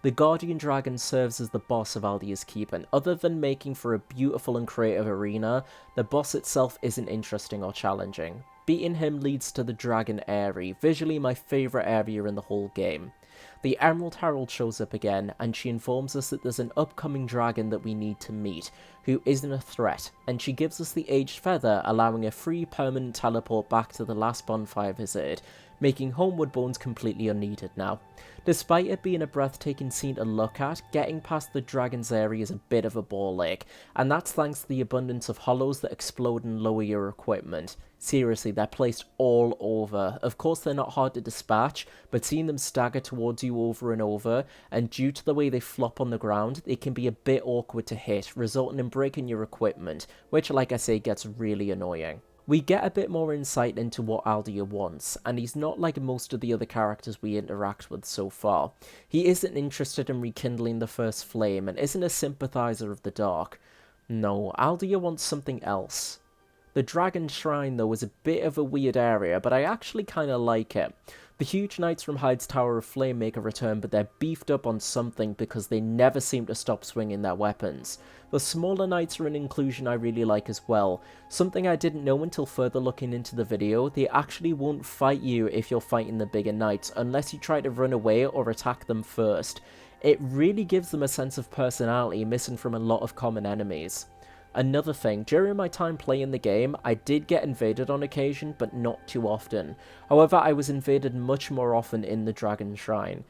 The Guardian Dragon serves as the boss of Aldia's Keep, and other than making for a beautiful and creative arena, the boss itself isn't interesting or challenging. Beating him leads to the Dragon Eyrie, visually my favourite area in the whole game. The Emerald Herald shows up again, and she informs us that there's an upcoming dragon that we need to meet, who isn't a threat, and she gives us the Aged Feather, allowing a free permanent teleport back to the last bonfire visited, making Homeward Bones completely unneeded now. Despite it being a breathtaking scene to look at, getting past the Dragon's Eyrie is a bit of a ball ache, and that's thanks to the abundance of hollows that explode and lower your equipment. Seriously, they're placed all over. Of course they're not hard to dispatch, but seeing them stagger towards you over and over, and due to the way they flop on the ground, they can be a bit awkward to hit, resulting in breaking your equipment, which like I say gets really annoying. We get a bit more insight into what Aldia wants, and he's not like most of the other characters we interact with so far. He isn't interested in rekindling the first flame, and isn't a sympathizer of the dark. No, Aldia wants something else. The Dragon Shrine, though, is a bit of a weird area, but I actually kind of like it. The huge knights from Heide's Tower of Flame make a return, but they're beefed up on something because they never seem to stop swinging their weapons. The smaller knights are an inclusion I really like as well. Something I didn't know until further looking into the video, they actually won't fight you if you're fighting the bigger knights, unless you try to run away or attack them first. It really gives them a sense of personality missing from a lot of common enemies. Another thing, during my time playing the game, I did get invaded on occasion, but not too often. However, I was invaded much more often in the Dragon Shrine.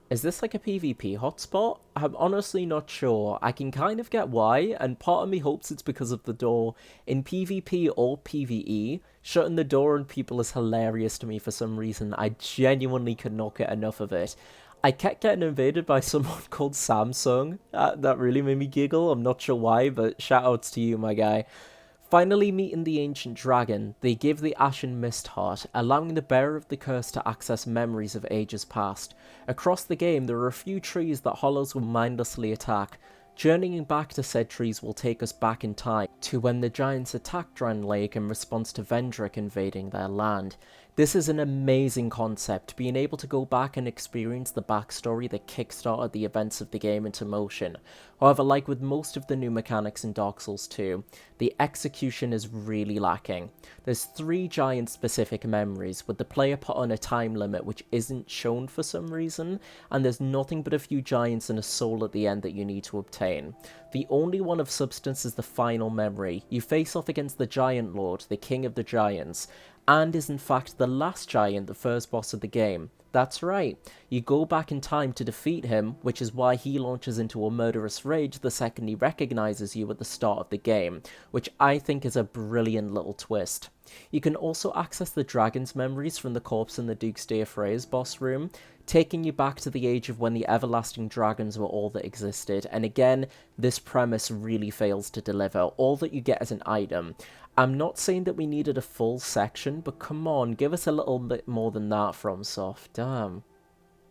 Is this like a PvP hotspot? I'm honestly not sure. I can kind of get why, and part of me hopes it's because of the door. In PvP or PvE, shutting the door on people is hilarious to me for some reason. I genuinely could not get enough of it. I kept getting invaded by someone called Samsung. That really made me giggle. I'm not sure why, but shoutouts to you, my guy. Finally meeting the Ancient Dragon, they give the Ashen Mist Heart, allowing the bearer of the curse to access memories of ages past. Across the game, there are a few trees that Hollows will mindlessly attack. Journeying back to said trees will take us back in time to when the giants attacked Drangleic in response to Vendrick invading their land. This is an amazing concept, being able to go back and experience the backstory that kickstarted the events of the game into motion. However, like with most of the new mechanics in Dark Souls 2, the execution is really lacking. There's 3 giant-specific memories, with the player put on a time limit which isn't shown for some reason, and there's nothing but a few giants and a soul at the end that you need to obtain. The only one of substance is the final memory. You face off against the Giant Lord, the King of the Giants, and is in fact the last giant, the first boss of the game. That's right, you go back in time to defeat him, which is why he launches into a murderous rage the second he recognises you at the start of the game, which I think is a brilliant little twist. You can also access the dragon's memories from the corpse in the Duke's de Frey's boss room, taking you back to the age of when the everlasting dragons were all that existed, and again, this premise really fails to deliver. All that you get is an item. I'm not saying that we needed a full section, but come on, give us a little bit more than that, Fromsoft, damn.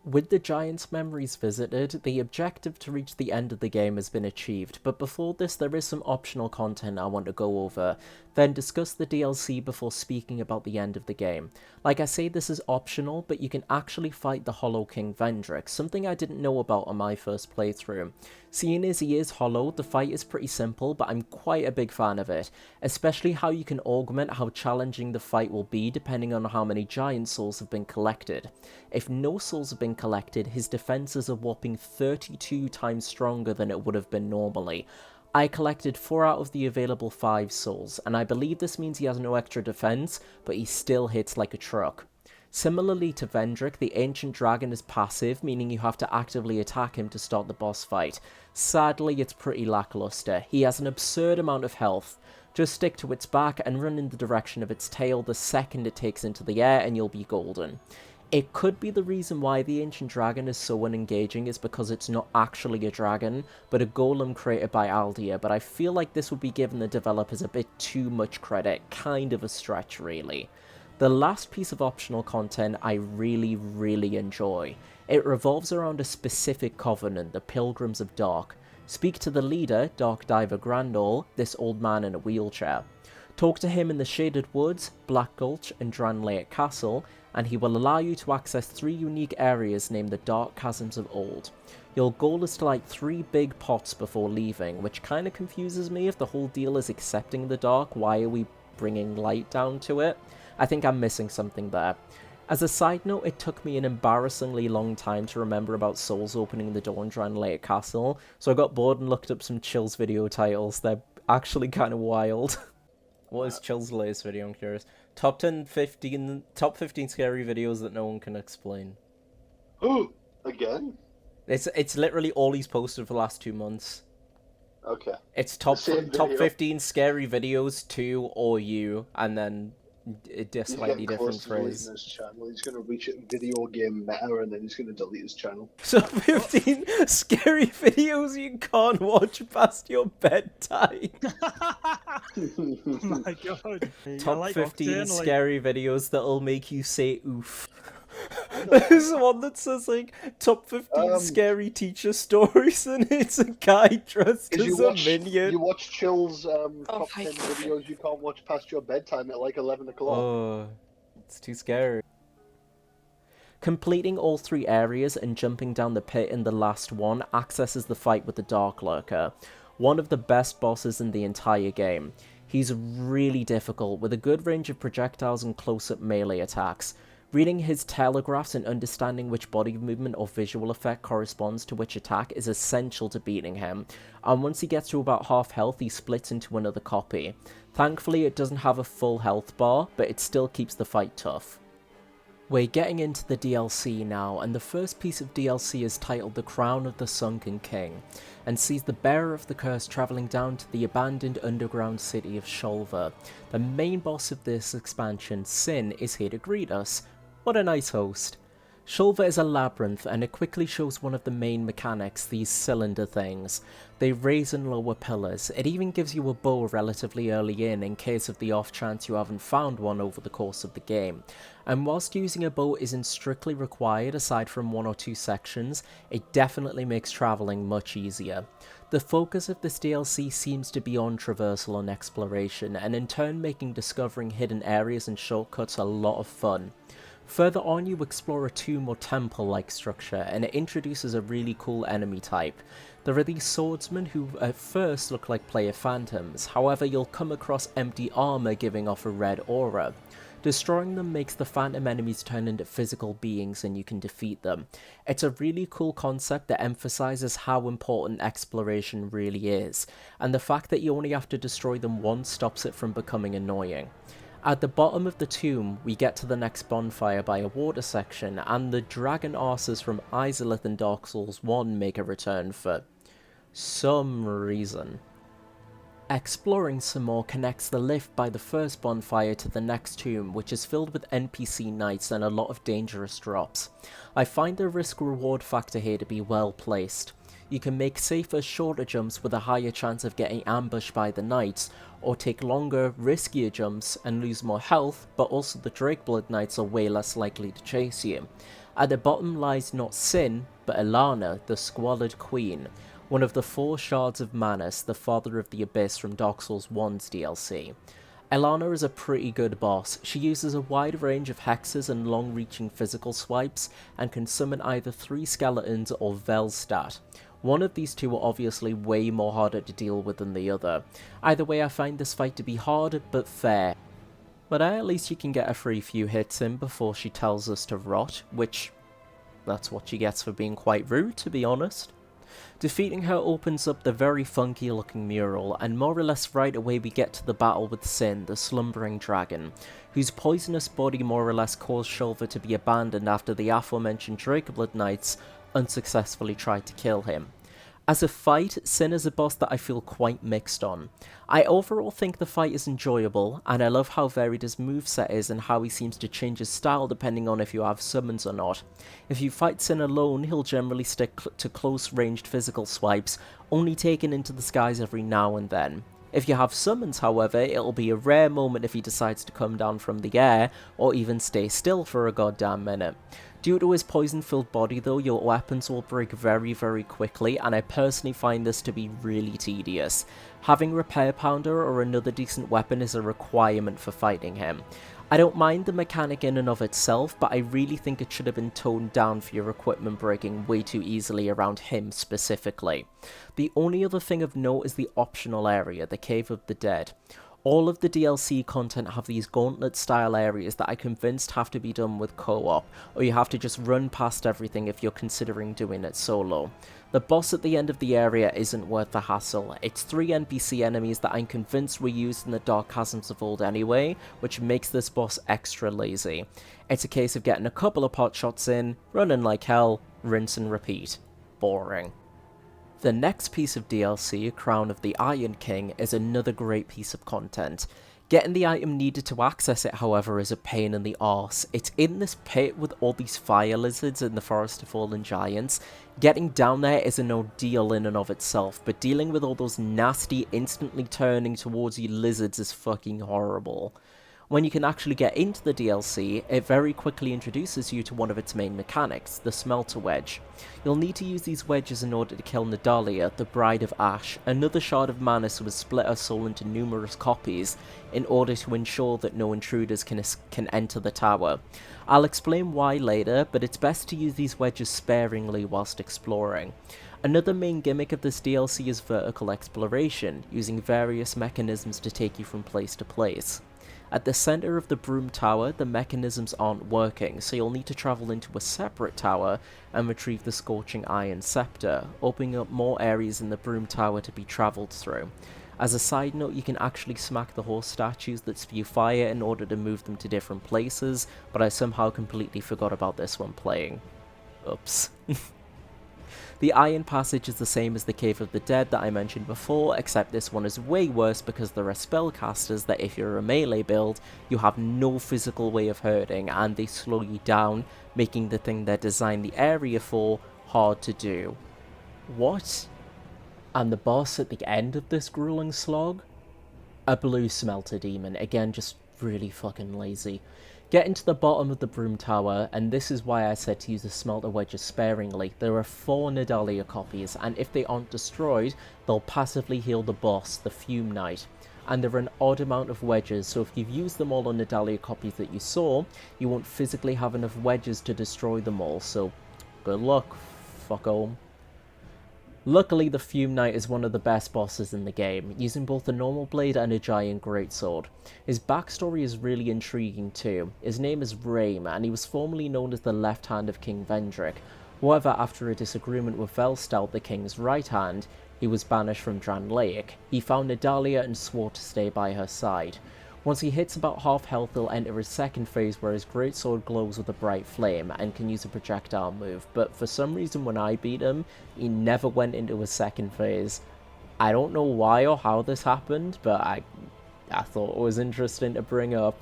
With the Giants' memories visited, the objective to reach the end of the game has been achieved, but before this there is some optional content I want to go over, then discuss the DLC before speaking about the end of the game. Like I say, this is optional, but you can actually fight the Hollow King Vendrick, something I didn't know about on my first playthrough. Seeing as he is hollow, the fight is pretty simple, but I'm quite a big fan of it, especially how you can augment how challenging the fight will be depending on how many giant souls have been collected. If no souls have been collected, his defense is a whopping 32 times stronger than it would have been normally. I collected 4 out of the available 5 souls, and I believe this means he has no extra defense, but he still hits like a truck. Similarly to Vendrick, the Ancient Dragon is passive, meaning you have to actively attack him to start the boss fight. Sadly, it's pretty lackluster. He has an absurd amount of health. Just stick to its back and run in the direction of its tail the second it takes into the air and you'll be golden. It could be the reason why the Ancient Dragon is so unengaging is because it's not actually a dragon, but a golem created by Aldia, but I feel like this would be giving the developers a bit too much credit, kind of a stretch really. The last piece of optional content I really enjoy. It revolves around a specific covenant, the Pilgrims of Dark. Speak to the leader, Dark Diver Grandall, this old man in a wheelchair. Talk to him in the Shaded Woods, Black Gulch and Drangleic Castle, and he will allow you to access 3 unique areas named the Dark Chasms of Old. Your goal is to light 3 big pots before leaving, which kinda confuses me. If the whole deal is accepting the dark, why are we bringing light down to it? I think I'm missing something there. As a side note, it took me an embarrassingly long time to remember about souls opening the door in Drangleic Castle, so I got bored and looked up some Chill's video titles. They're actually kind of wild. What is Chill's latest video, I'm curious? Top 15 scary videos that no one can explain. Oh, again? It's literally all he's posted for the last 2 months. Okay. It's top 15 scary videos to or you, and then a slightly different phrase. His channel. He's going to reach it in video game meta, and then he's going to delete his channel. So 15 scary videos you can't watch past your bedtime. Oh my god. Top 15 scary videos that'll make you say oof. There's one that says like top 15 scary teacher stories, and it's a guy dressed as a minion. You watch Chill's top 10 videos you can't watch past your bedtime at like 11 o'clock. Oh, it's too scary. Completing all 3 areas and jumping down the pit in the last one accesses the fight with the Dark Lurker, one of the best bosses in the entire game. He's really difficult, with a good range of projectiles and close-up melee attacks. Reading his telegraphs and understanding which body movement or visual effect corresponds to which attack is essential to beating him, and once he gets to about half health he splits into another copy. Thankfully it doesn't have a full health bar, but it still keeps the fight tough. We're getting into the DLC now, and the first piece of DLC is titled The Crown of the Sunken King, and sees the bearer of the curse travelling down to the abandoned underground city of Shulver. The main boss of this expansion, Sin, is here to greet us. What a nice host. Shulver is a labyrinth, and it quickly shows one of the main mechanics, these cylinder things. They raise and lower pillars. It even gives you a bow relatively early in case of the off chance you haven't found one over the course of the game. And whilst using a bow isn't strictly required aside from 1 or 2 sections, it definitely makes travelling much easier. The focus of this DLC seems to be on traversal and exploration, and in turn making discovering hidden areas and shortcuts a lot of fun. Further on you explore a tomb or temple-like structure, and it introduces a really cool enemy type. There are these swordsmen who at first look like player phantoms, however you'll come across empty armour giving off a red aura. Destroying them makes the phantom enemies turn into physical beings and you can defeat them. It's a really cool concept that emphasises how important exploration really is, and the fact that you only have to destroy them once stops it from becoming annoying. At the bottom of the tomb, we get to the next bonfire by a water section, and the dragon arses from Izalith and Dark Souls 1 make a return for some reason. Exploring some more connects the lift by the first bonfire to the next tomb, which is filled with NPC knights and a lot of dangerous drops. I find the risk-reward factor here to be well placed. You can make safer, shorter jumps with a higher chance of getting ambushed by the knights, or take longer, riskier jumps and lose more health, but also the Drakeblood knights are way less likely to chase you. At the bottom lies not Sin, but Alonne, the Squalid Queen, one of the 4 shards of Manus, the father of the Abyss from Dark Souls 1's DLC. Alonne is a pretty good boss. She uses a wide range of hexes and long-reaching physical swipes, and can summon either 3 skeletons or Velstadt. One of these 2 are obviously way more harder to deal with than the other. Either way, I find this fight to be hard, but fair. But at least you can get a free few hits in before she tells us to rot, which, that's what she gets for being quite rude, to be honest. Defeating her opens up the very funky looking mural, and more or less right away we get to the battle with Sin, the slumbering dragon, whose poisonous body more or less caused Shulver to be abandoned after the aforementioned Drakeblood knights unsuccessfully tried to kill him. As a fight, Sin is a boss that I feel quite mixed on. I overall think the fight is enjoyable, and I love how varied his moveset is and how he seems to change his style depending on if you have summons or not. If you fight Sin alone, he'll generally stick to close-ranged physical swipes, only taken into the skies every now and then. If you have summons, however, it'll be a rare moment if he decides to come down from the air, or even stay still for a goddamn minute. Due to his poison-filled body though, your weapons will break very quickly, and I personally find this to be really tedious. Having Repair Pounder or another decent weapon is a requirement for fighting him. I don't mind the mechanic in and of itself, but I really think it should have been toned down for your equipment breaking way too easily around him specifically. The only other thing of note is the optional area, the Cave of the Dead. All of the DLC content have these gauntlet-style areas that I'm convinced have to be done with co-op, or you have to just run past everything if you're considering doing it solo. The boss at the end of the area isn't worth the hassle. It's 3 NPC enemies that I'm convinced were used in the Dark Chasms of old anyway, which makes this boss extra lazy. It's a case of getting a couple of pot shots in, running like hell, rinse and repeat. Boring. The next piece of DLC, Crown of the Iron King, is another great piece of content. Getting the item needed to access it, however, is a pain in the arse. It's in this pit with all these fire lizards in the Forest of Fallen Giants. Getting down there is an ordeal in and of itself, but dealing with all those nasty, instantly turning towards you lizards is fucking horrible. When you can actually get into the DLC, it very quickly introduces you to one of its main mechanics, the Smelter Wedge. You'll need to use these wedges in order to kill Nadalia, the Bride of Ash, another shard of mana who has split her soul into numerous copies, in order to ensure that no intruders can enter the tower. I'll explain why later, but it's best to use these wedges sparingly whilst exploring. Another main gimmick of this DLC is vertical exploration, using various mechanisms to take you from place to place. At the centre of the Broom Tower, the mechanisms aren't working, so you'll need to travel into a separate tower and retrieve the Scorching Iron Scepter, opening up more areas in the Broom Tower to be travelled through. As a side note, you can actually smack the horse statues that spew fire in order to move them to different places, but I somehow completely forgot about this when playing. Oops. The Iron Passage is the same as the Cave of the Dead that I mentioned before, except this one is way worse because there are spellcasters that if you're a melee build, you have no physical way of hurting, and they slow you down, making the thing they designed the area for hard to do. What? And the boss at the end of this grueling slog? A blue smelter demon, again just really fucking lazy. Get into the bottom of the Broom Tower, and this is why I said to use the smelter wedges sparingly. There are 4 Nadalia copies, and if they aren't destroyed, they'll passively heal the boss, the Fume Knight. And there are an odd amount of wedges, so if you've used them all on Nadalia copies that you saw, you won't physically have enough wedges to destroy them all, so good luck, fucko. Luckily, the Fume Knight is one of the best bosses in the game, using both a normal blade and a giant greatsword. His backstory is really intriguing too. His name is Raim, and he was formerly known as the left hand of King Vendrick. However, after a disagreement with Velstout, the king's right hand, he was banished from Drangleic. He found Nadalia and swore to stay by her side. Once he hits about half health, he'll enter his second phase where his greatsword glows with a bright flame and can use a projectile move, but for some reason when I beat him, he never went into his second phase. I don't know why or how this happened, but I thought it was interesting to bring up.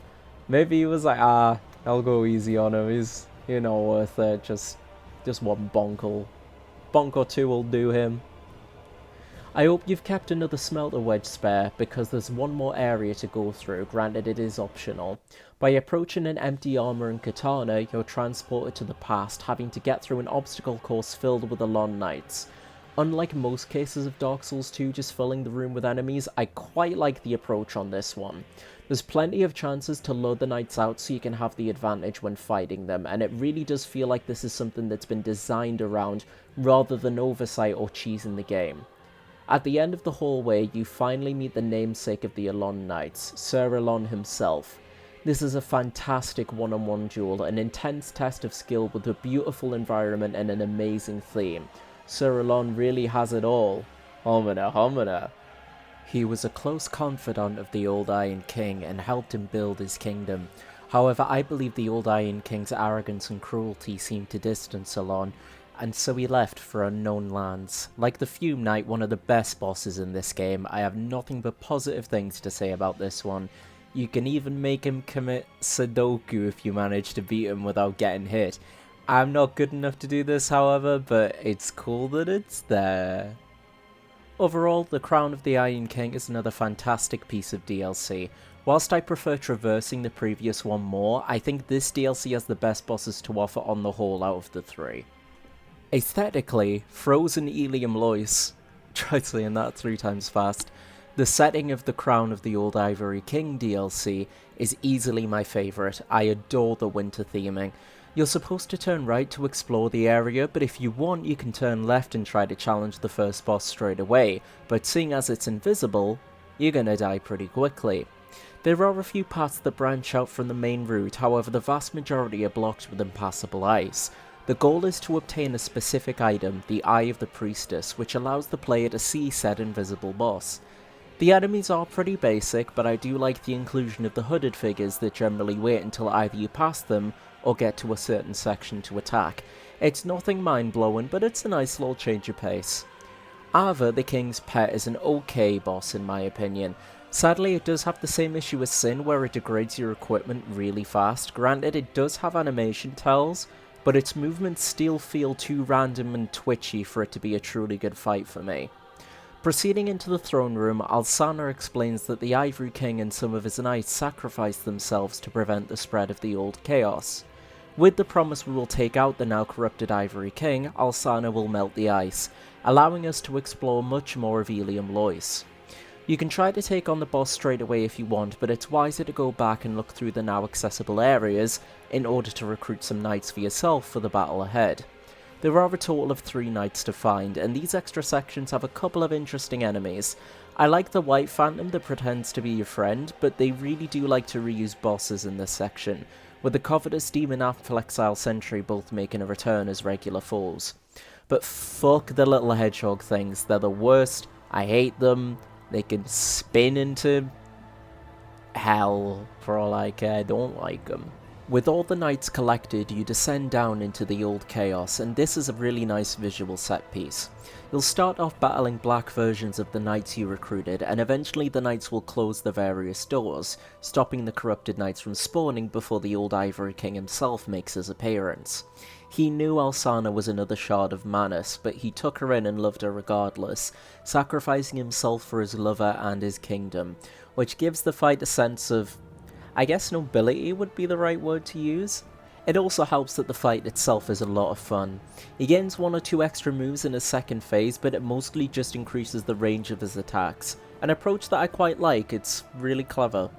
Maybe he was like, I'll go easy on him, he's, worth it, just one bonk or two will do him. I hope you've kept another smelter wedge spare, because there's one more area to go through, granted it is optional. By approaching an empty armor and katana, you're transported to the past, having to get through an obstacle course filled with Alonne knights. Unlike most cases of Dark Souls 2 just filling the room with enemies, I quite like the approach on this one. There's plenty of chances to load the knights out so you can have the advantage when fighting them, and it really does feel like this is something that's been designed around, rather than oversight or cheese in the game. At the end of the hallway, you finally meet the namesake of the Alonne Knights, Sir Alonne himself. This is a fantastic one-on-one duel, an intense test of skill with a beautiful environment and an amazing theme. Sir Alonne really has it all. Homina, homina. He was a close confidant of the Old Iron King and helped him build his kingdom. However, I believe the Old Iron King's arrogance and cruelty seemed to distance Alonne, and so he left for unknown lands. Like the Fume Knight, one of the best bosses in this game, I have nothing but positive things to say about this one. You can even make him commit Sudoku if you manage to beat him without getting hit. I'm not good enough to do this, however, but it's cool that it's there. Overall, the Crown of the Iron King is another fantastic piece of DLC. Whilst I prefer traversing the previous one more, I think this DLC has the best bosses to offer on the whole out of the 3. Aesthetically, Frozen Ilium Lois, try saying that 3 times fast, the setting of the Crown of the Old Ivory King DLC is easily my favourite. I adore the winter theming. You're supposed to turn right to explore the area, but if you want you can turn left and try to challenge the first boss straight away, but seeing as it's invisible, you're gonna die pretty quickly. There are a few paths that branch out from the main route, however the vast majority are blocked with impassable ice. The goal is to obtain a specific item, the Eye of the Priestess, which allows the player to see said invisible boss. The enemies are pretty basic, but I do like the inclusion of the hooded figures that generally wait until either you pass them or get to a certain section to attack. It's nothing mind-blowing, but it's a nice little change of pace. Ava, the King's Pet, is an okay boss in my opinion. Sadly, it does have the same issue as Sin, where it degrades your equipment really fast. Granted, it does have animation tells, but its movements still feel too random and twitchy for it to be a truly good fight for me. Proceeding into the throne room, Alsana explains that the Ivory King and some of his knights sacrificed themselves to prevent the spread of the old chaos. With the promise we will take out the now corrupted Ivory King, Alsana will melt the ice, allowing us to explore much more of Elium Lois. You can try to take on the boss straight away if you want, but it's wiser to go back and look through the now accessible areas in order to recruit some knights for yourself for the battle ahead. There are a total of 3 knights to find, and these extra sections have a couple of interesting enemies. I like the White Phantom that pretends to be your friend, but they really do like to reuse bosses in this section, with the Covetous Demon and Flexile Sentry both making a return as regular foes. But fuck the little hedgehog things, they're the worst, I hate them, they can spin into hell for all I care, I don't like them. With all the knights collected, you descend down into the old chaos, and this is a really nice visual set piece. You'll start off battling black versions of the knights you recruited, and eventually the knights will close the various doors, stopping the corrupted knights from spawning before the old Ivory King himself makes his appearance. He knew Alsana was another shard of Manus, but he took her in and loved her regardless, sacrificing himself for his lover and his kingdom, which gives the fight a sense of, I guess nobility would be the right word to use. It also helps that the fight itself is a lot of fun. He gains 1 or 2 extra moves in his second phase, but it mostly just increases the range of his attacks. An approach that I quite like, it's really clever.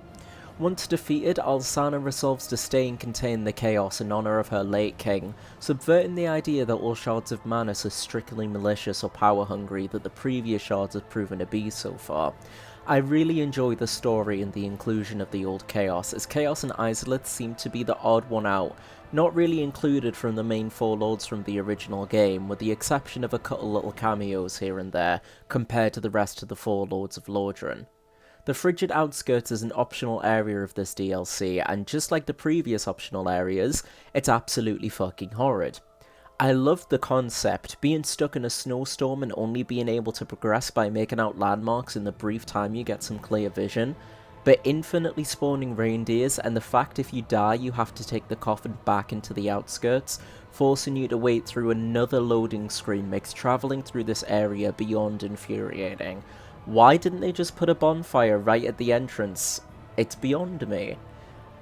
Once defeated, Alsana resolves to stay and contain the chaos in honour of her late king, subverting the idea that all shards of Manus are strictly malicious or power hungry that the previous shards have proven to be so far. I really enjoy the story and the inclusion of the old chaos, as Chaos and Isolith seem to be the odd one out, not really included from the main 4 lords from the original game, with the exception of a couple little cameos here and there, compared to the rest of the 4 lords of Lordran. The Frigid Outskirts is an optional area of this DLC, and just like the previous optional areas, it's absolutely fucking horrid. I love the concept, being stuck in a snowstorm and only being able to progress by making out landmarks in the brief time you get some clear vision, but infinitely spawning reindeers and the fact if you die you have to take the coffin back into the outskirts, forcing you to wait through another loading screen makes travelling through this area beyond infuriating. Why didn't they just put a bonfire right at the entrance? It's beyond me.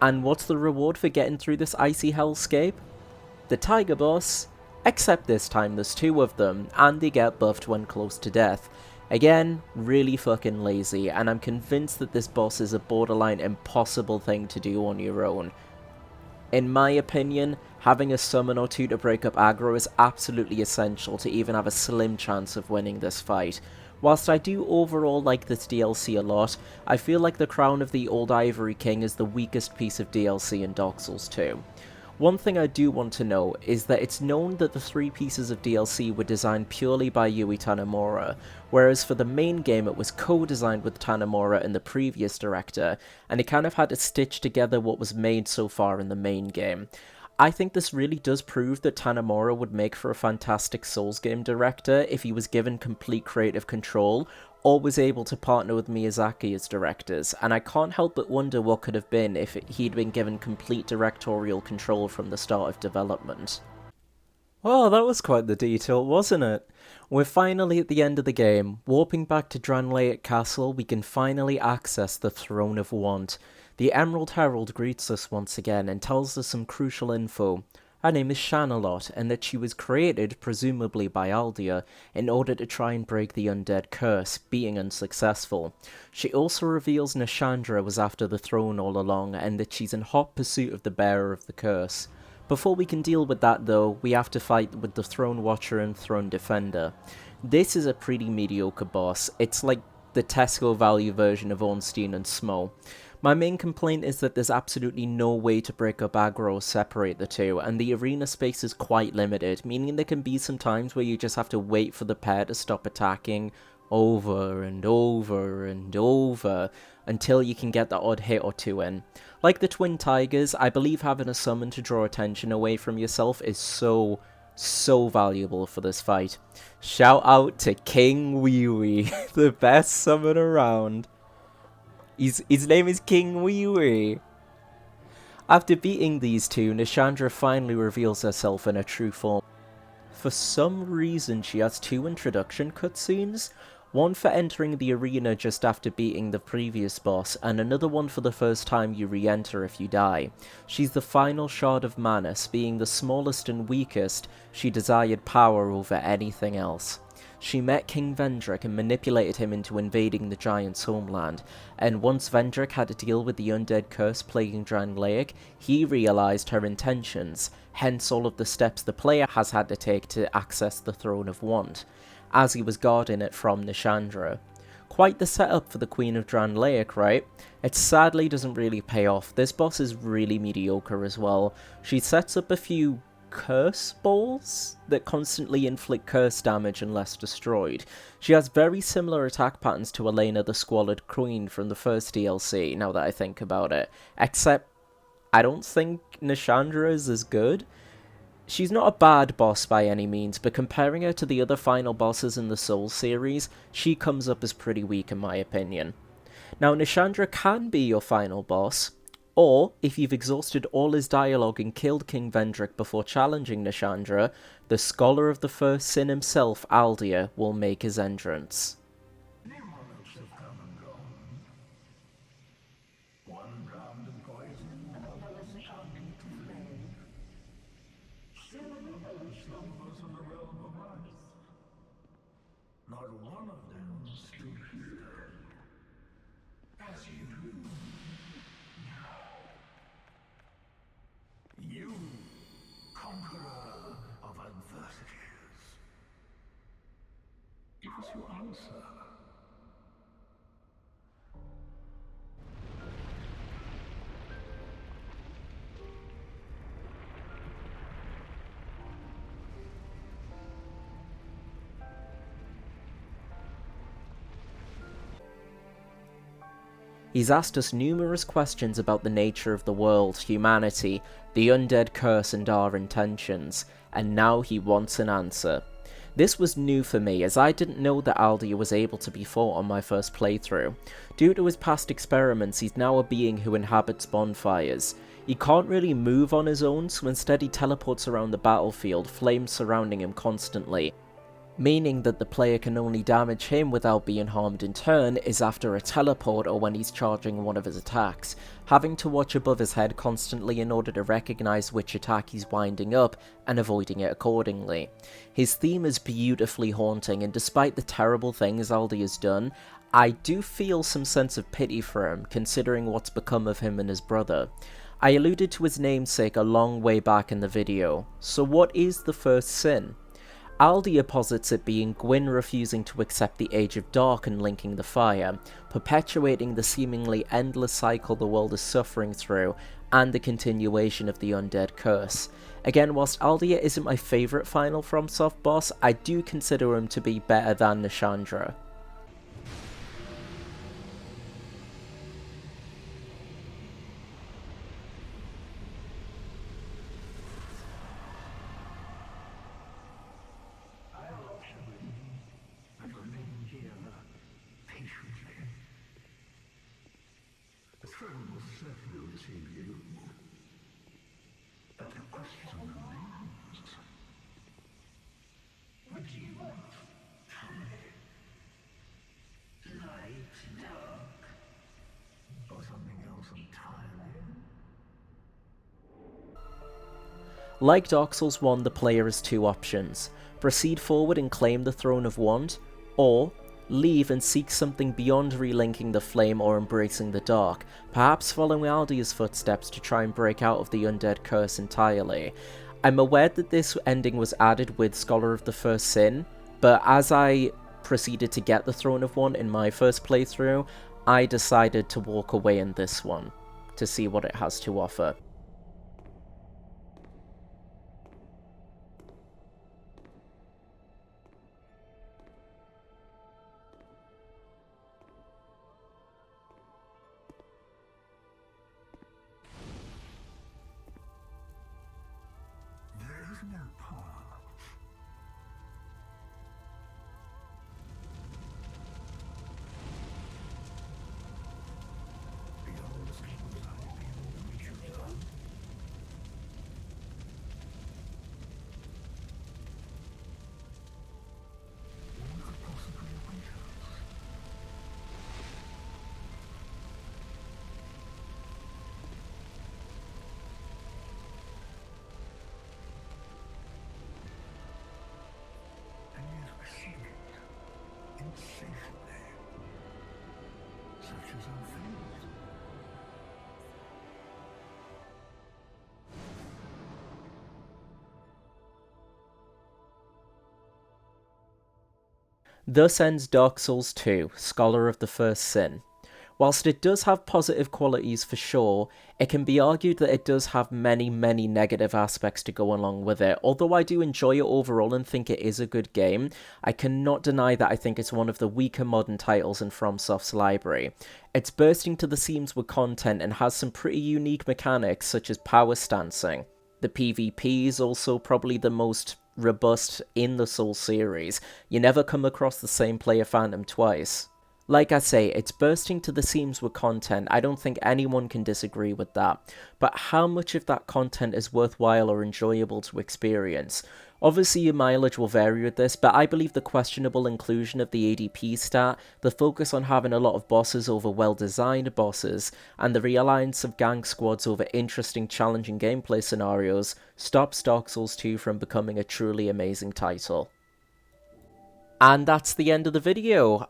And what's the reward for getting through this icy hellscape? The tiger boss. Except this time there's 2 of them, and they get buffed when close to death. Again, really fucking lazy, and I'm convinced that this boss is a borderline impossible thing to do on your own. In my opinion, having a summon or 2 to break up aggro is absolutely essential to even have a slim chance of winning this fight. Whilst I do overall like this DLC a lot, I feel like the Crown of the Old Ivory King is the weakest piece of DLC in Dark Souls 2. One thing I do want to know is that it's known that the 3 pieces of DLC were designed purely by Yui Tanemura, whereas for the main game it was co-designed with Tanemura and the previous director, and he kind of had to stitch together what was made so far in the main game. I think this really does prove that Tanemura would make for a fantastic Souls game director if he was given complete creative control, or was able to partner with Miyazaki as directors, and I can't help but wonder what could have been if he'd been given complete directorial control from the start of development. Well, that was quite the detail, wasn't it? We're finally at the end of the game. Warping back to Drangleic Castle, we can finally access the Throne of Want. The Emerald Herald greets us once again and tells us some crucial info. Her name is Shanalot, and that she was created, presumably by Aldia, in order to try and break the undead curse, being unsuccessful. She also reveals Nashandra was after the throne all along, and that she's in hot pursuit of the bearer of the curse. Before we can deal with that though, we have to fight with the Throne Watcher and Throne Defender. This is a pretty mediocre boss. It's like the Tesco value version of Ornstein and Smo. My main complaint is that there's absolutely no way to break up aggro or separate the two, and the arena space is quite limited, meaning there can be some times where you just have to wait for the pair to stop attacking over and over and over until you can get the odd hit or 2 in. Like the Twin Tigers, I believe having a summon to draw attention away from yourself is so valuable for this fight. Shout out to King Wee Wee, the best summon around. His name is King Wee Wee. After beating these 2, Nashandra finally reveals herself in her true form. For some reason she has 2 introduction cutscenes. One for entering the arena just after beating the previous boss, and another one for the first time you re-enter if you die. She's the final shard of Manus, being the smallest and weakest, she desired power over anything else. She met King Vendrick and manipulated him into invading the giant's homeland, and once Vendrick had to deal with the undead curse plaguing Drangleic, he realised her intentions, hence all of the steps the player has had to take to access the Throne of Wand, as he was guarding it from Nishandra. Quite the setup for the Queen of Drangleic, right? It sadly doesn't really pay off. This boss is really mediocre as well. She sets up a few curse balls that constantly inflict curse damage unless destroyed. She has very similar attack patterns to Elena the Squalid Queen from the first DLC, now that I think about it. Except, I don't think Nishandra is as good. She's not a bad boss by any means, but comparing her to the other final bosses in the Souls series, she comes up as pretty weak in my opinion. Now, Nishandra can be your final boss, or, if you've exhausted all his dialogue and killed King Vendrick before challenging Nishandra, the Scholar of the First Sin himself, Aldia, will make his entrance. Not one of them stood here. As you do. You, conqueror of adversities. It was your answer. He's asked us numerous questions about the nature of the world, humanity, the undead curse and our intentions, and now he wants an answer. This was new for me, as I didn't know that Aldia was able to be fought on my first playthrough. Due to his past experiments, he's now a being who inhabits bonfires. He can't really move on his own, so instead he teleports around the battlefield, flames surrounding him constantly. Meaning that the player can only damage him without being harmed in turn is after a teleport or when he's charging one of his attacks, having to watch above his head constantly in order to recognise which attack he's winding up and avoiding it accordingly. His theme is beautifully haunting, and despite the terrible things Aldi has done, I do feel some sense of pity for him, considering what's become of him and his brother. I alluded to his namesake a long way back in the video, so what is the first sin? Aldia posits it being Gwyn refusing to accept the Age of Dark and linking the fire, perpetuating the seemingly endless cycle the world is suffering through, and the continuation of the undead curse. Again, whilst Aldia isn't my favourite final Fromsoft boss, I do consider him to be better than Nishandra. The throne will certainly receive you. But the question remains. What do you want? Tell me. Light, dark, or something else entirely? Like Dark Souls 1, the player has two options: proceed forward and claim the Throne of Wand, or leave and seek something beyond relinking the flame or embracing the dark, perhaps following Aldia's footsteps to try and break out of the undead curse entirely. I'm aware that this ending was added with Scholar of the First Sin, but as I proceeded to get the Throne of Wand in my first playthrough, I decided to walk away in this one, to see what it has to offer. There is no path. Beyond the things I feel we should done. is unfold. Thus ends Dark Souls 2, Scholar of the First Sin. Whilst it does have positive qualities for sure, it can be argued that it does have many negative aspects to go along with it. Although I do enjoy it overall and think it is a good game, I cannot deny that I think it's one of the weaker modern titles in FromSoft's library. It's bursting to the seams with content and has some pretty unique mechanics such as power stancing. The PvP is also probably the most robust in the Souls series. You never come across the same player phantom twice. Like I say, it's bursting to the seams with content. I don't think anyone can disagree with that. But how much of that content is worthwhile or enjoyable to experience? Obviously your mileage will vary with this, but I believe the questionable inclusion of the ADP stat, the focus on having a lot of bosses over well-designed bosses, and the reliance of gang squads over interesting, challenging gameplay scenarios stops Dark Souls 2 from becoming a truly amazing title. And that's the end of the video.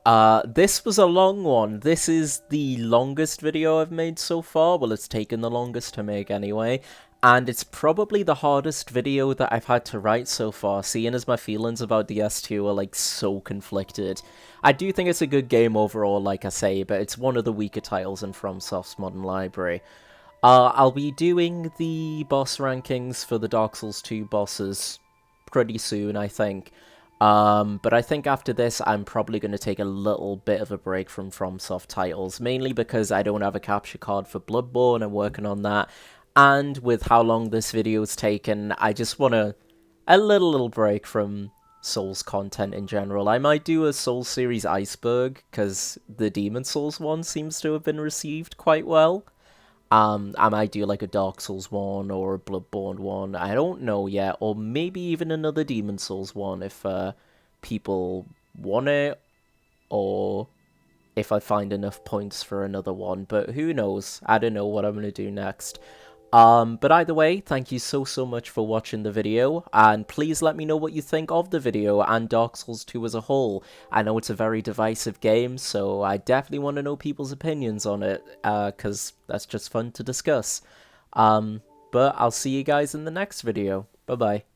This was a long one. This is the longest video I've made so far. Well, it's taken the longest to make anyway. And it's probably the hardest video that I've had to write so far, seeing as my feelings about DS2 are like so conflicted. I do think it's a good game overall, like I say, but it's one of the weaker titles in FromSoft's modern library. I'll be doing the boss rankings for the Dark Souls 2 bosses pretty soon, I think. But I think after this, I'm probably going to take a little bit of a break from FromSoft titles, mainly because I don't have a capture card for Bloodborne. I'm working on that, and with how long this video's taken, I just want a little break from Souls content in general. I might do a Souls series iceberg, because the Demon Souls one seems to have been received quite well. I might do like a Dark Souls one or a Bloodborne one, I don't know yet, or maybe even another Demon Souls one if people want it, or if I find enough points for another one, but who knows, I don't know what I'm going to do next. But either way, thank you so much for watching the video, and please let me know what you think of the video and Dark Souls 2 as a whole. I know it's a very divisive game, so I definitely want to know people's opinions on it, because that's just fun to discuss. But I'll see you guys in the next video. Bye-bye.